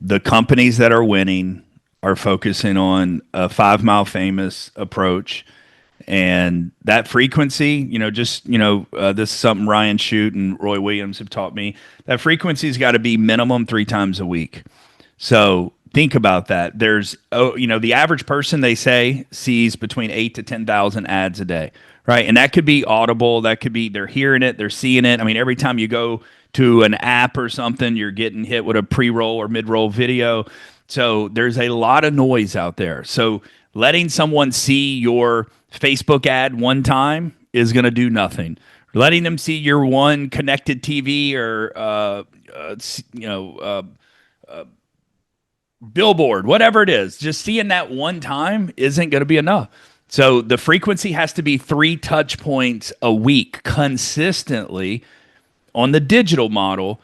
the companies that are winning are focusing on a 5 Mile Famous approach. And that frequency, this is something Ryan Shute and Roy Williams have taught me. That frequency's got to be minimum 3 times a week. So think about that. There's, the average person, they say, sees between 8 to 10,000 ads a day, right? And that could be audible. That could be they're hearing it, they're seeing it. I mean, every time you go to an app or something, you're getting hit with a pre-roll or mid-roll video. So there's a lot of noise out there. So letting someone see your Facebook ad one time is going to do nothing. Letting them see your one connected TV or billboard, whatever it is, just seeing that one time isn't going to be enough. So the frequency has to be 3 touch points a week consistently on the digital model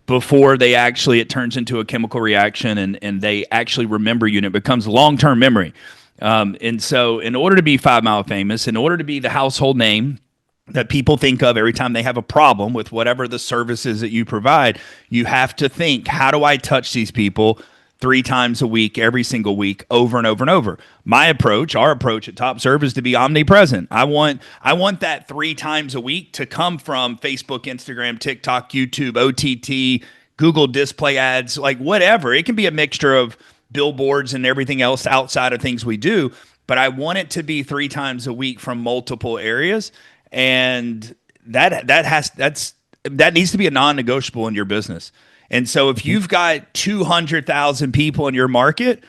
before it turns into a chemical reaction and they actually remember you and it becomes long-term memory. And so in order to be 5 Mile Famous, in order to be the household name that people think of every time they have a problem with whatever the services that you provide, you have to think, how do I touch these people 3 times a week, every single week, over and over and over? Our approach at Topserve is to be omnipresent. I want that 3 times a week to come from Facebook, Instagram, TikTok, YouTube, OTT, Google display ads, like whatever. It can be a mixture of billboards and everything else outside of things we do, but I want it to be 3 times a week from multiple areas. And that needs to be a non-negotiable in your business. And so if you've got 200,000 people in your market,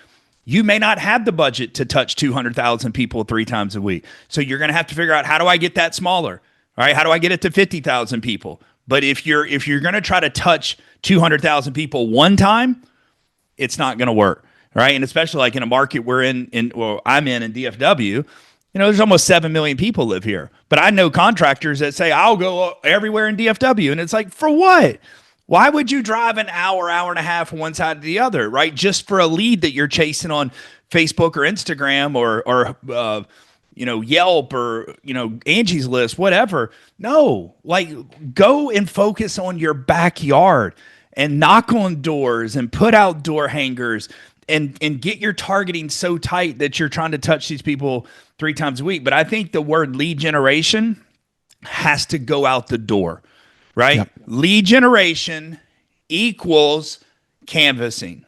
you may not have the budget to touch 200,000 people 3 times a week. So you're going to have to figure out, how do I get that smaller? All right, how do I get it to 50,000 people? But if you're going to try to touch 200,000 people one time, it's not going to work, right? And especially like in a market I'm in DFW, there's almost 7 million people live here. But I know contractors that say, I'll go everywhere in DFW. And it's like, for what? Why would you drive an hour and a half from one side to the other, right? Just for a lead that you're chasing on Facebook or Instagram or Yelp or, Angie's List, whatever. No, like go and focus on your backyard and knock on doors and put out door hangers and get your targeting so tight that you're trying to touch these people 3 times a week. But I think the word lead generation has to go out the door, right? Yep. Lead generation equals canvassing.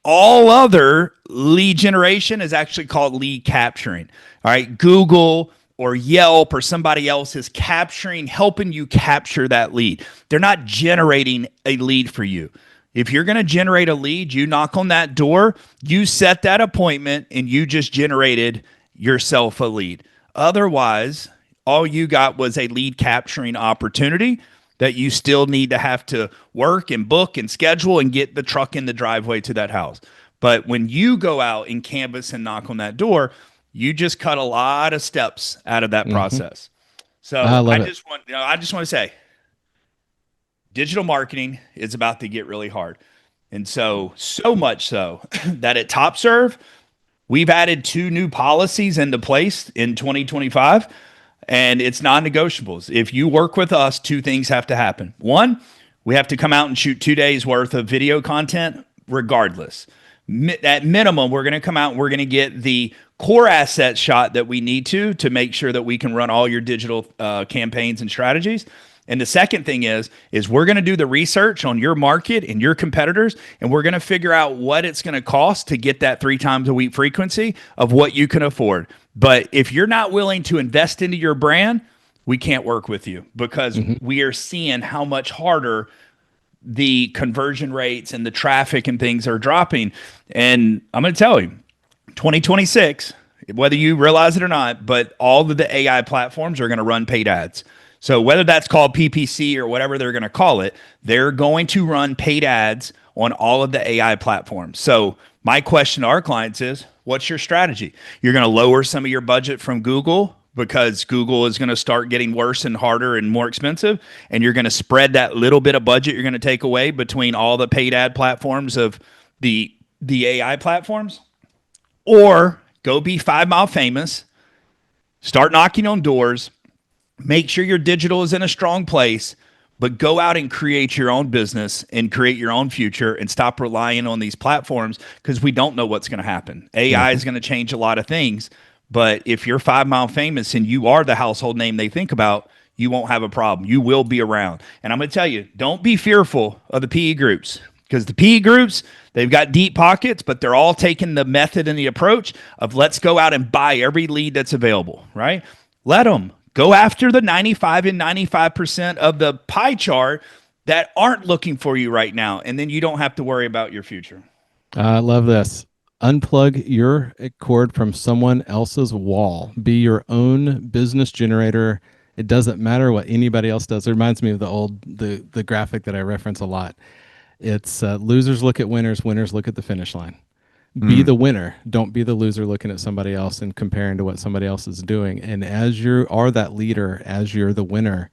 All other lead generation is actually called lead capturing. All right, Google or Yelp or somebody else is helping you capture that lead. They're not generating a lead for you. If you're going to generate a lead, you knock on that door, you set that appointment, and you just generated yourself a lead. Otherwise, all you got was a lead capturing opportunity that you still need to have to work and book and schedule and get the truck in the driveway to that house. But when you go out and canvas and knock on that door, you just cut a lot of steps out of that process. So I just want to say, digital marketing is about to get really hard. And so much so that at Topserve, we've added 2 new policies into place in 2025, and it's non-negotiables. If you work with us, 2 things have to happen. 1, we have to come out and shoot 2 days worth of video content regardless. At minimum, we're going to come out and we're going to get the core asset shot that we need to make sure that we can run all your digital campaigns and strategies. And the second thing is we're going to do the research on your market and your competitors, and we're going to figure out what it's going to cost to get that 3 times a week frequency of what you can afford. But if you're not willing to invest into your brand, we can't work with you because we are seeing how much harder the conversion rates and the traffic and things are dropping. And I'm going to tell you, 2026, whether you realize it or not, but all of the AI platforms are going to run paid ads. So whether that's called PPC or whatever they're going to call it, they're going to run paid ads on all of the AI platforms. So my question to our clients is, what's your strategy? You're going to lower some of your budget from Google, because Google is going to start getting worse and harder and more expensive. And you're going to spread that little bit of budget you're going to take away between all the paid ad platforms of the AI platforms, or go be 5 Mile famous, start knocking on doors, make sure your digital is in a strong place, but go out and create your own business and create your own future and stop relying on these platforms, because we don't know what's going to happen. AI is going to change a lot of things, but if you're 5 Mile famous and you are the household name they think about, you won't have a problem. You will be around. And I'm going to tell you, don't be fearful of the PE groups, because the PE groups, they've got deep pockets, but they're all taking the method and the approach of let's go out and buy every lead that's available, right? Let them go after the 95 and 95% of the pie chart that aren't looking for you right now. And then you don't have to worry about your future. I love this. Unplug your cord from someone else's wall. Be your own business generator. It doesn't matter what anybody else does. It reminds me of the graphic that I reference a lot. It's losers look at winners, winners look at the finish line. Be the winner. Don't be the loser looking at somebody else and comparing to what somebody else is doing. And as you are that leader, as you're the winner,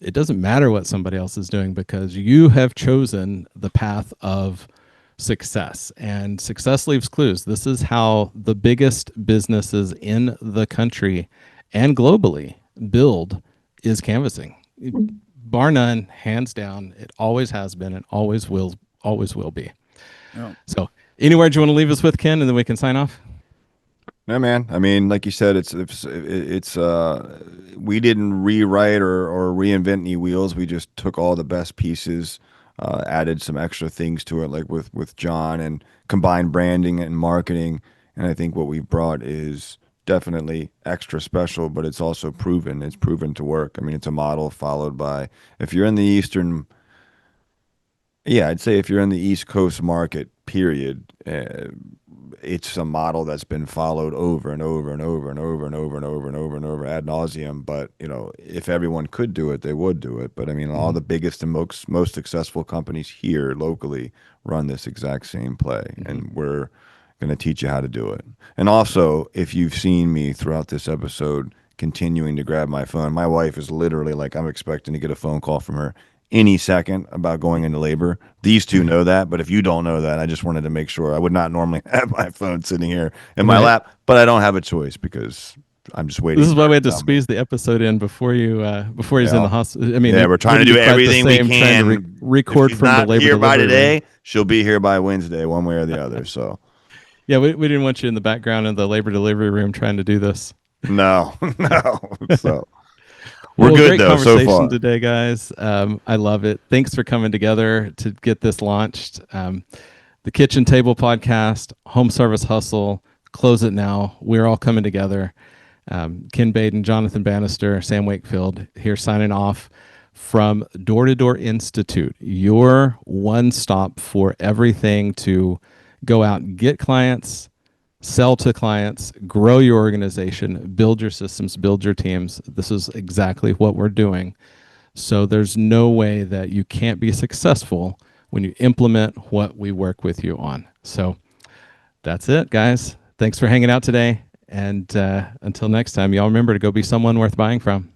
it doesn't matter what somebody else is doing, because you have chosen the path of success. And success leaves clues. This is how the biggest businesses in the country and globally build, is canvassing. Bar none, hands down. It always has been and always will be. Oh. So anywhere do you want to leave us with, Ken, and then we can sign off? No, man. I mean, like you said, it's we didn't rewrite or reinvent any wheels. We just took all the best pieces, added some extra things to it, like with John, and combined branding and marketing. And I think what we've brought is definitely extra special, but it's also proven. It's proven to work. I mean, it's a model followed by, if you're in the I'd say if you're in the East Coast market, period, it's a model that's been followed over and over and over and over and over and over and over and over ad nauseum. But if everyone could do it, they would do it. But I mean, all the biggest and most successful companies here locally run this exact same play, and we're going to teach you how to do it. And also, if you've seen me throughout this episode continuing to grab my phone, my wife is literally like, I'm expecting to get a phone call from her any second about going into labor. These two know that, but if you don't know that, I just wanted to make sure. I would not normally have my phone sitting here in my lap, but I don't have a choice because I'm just waiting. This is why we had to squeeze the episode in before he's in the hospital. I mean, we're trying to do everything we can. Trying to record if she's from not the labor here by delivery today, room. she'll be here by Wednesday, one way or the other. So, yeah, we didn't want you in the background of the labor delivery room trying to do this. No. So. We're Well, good great though so conversation far today, guys. I love it. Thanks for coming together to get this launched. The Kitchen Table Podcast, Home Service Hustle, Close It Now. We're all coming together. Ken Baden, Jonathan Bannister, Sam Wakefield here signing off from Door to Door Institute, your one stop for everything to go out and get clients, sell to clients, grow your organization, build your systems, build your teams. This is exactly what we're doing. So there's no way that you can't be successful when you implement what we work with you on. So that's it, guys. Thanks for hanging out today. And until next time, y'all remember to go be someone worth buying from.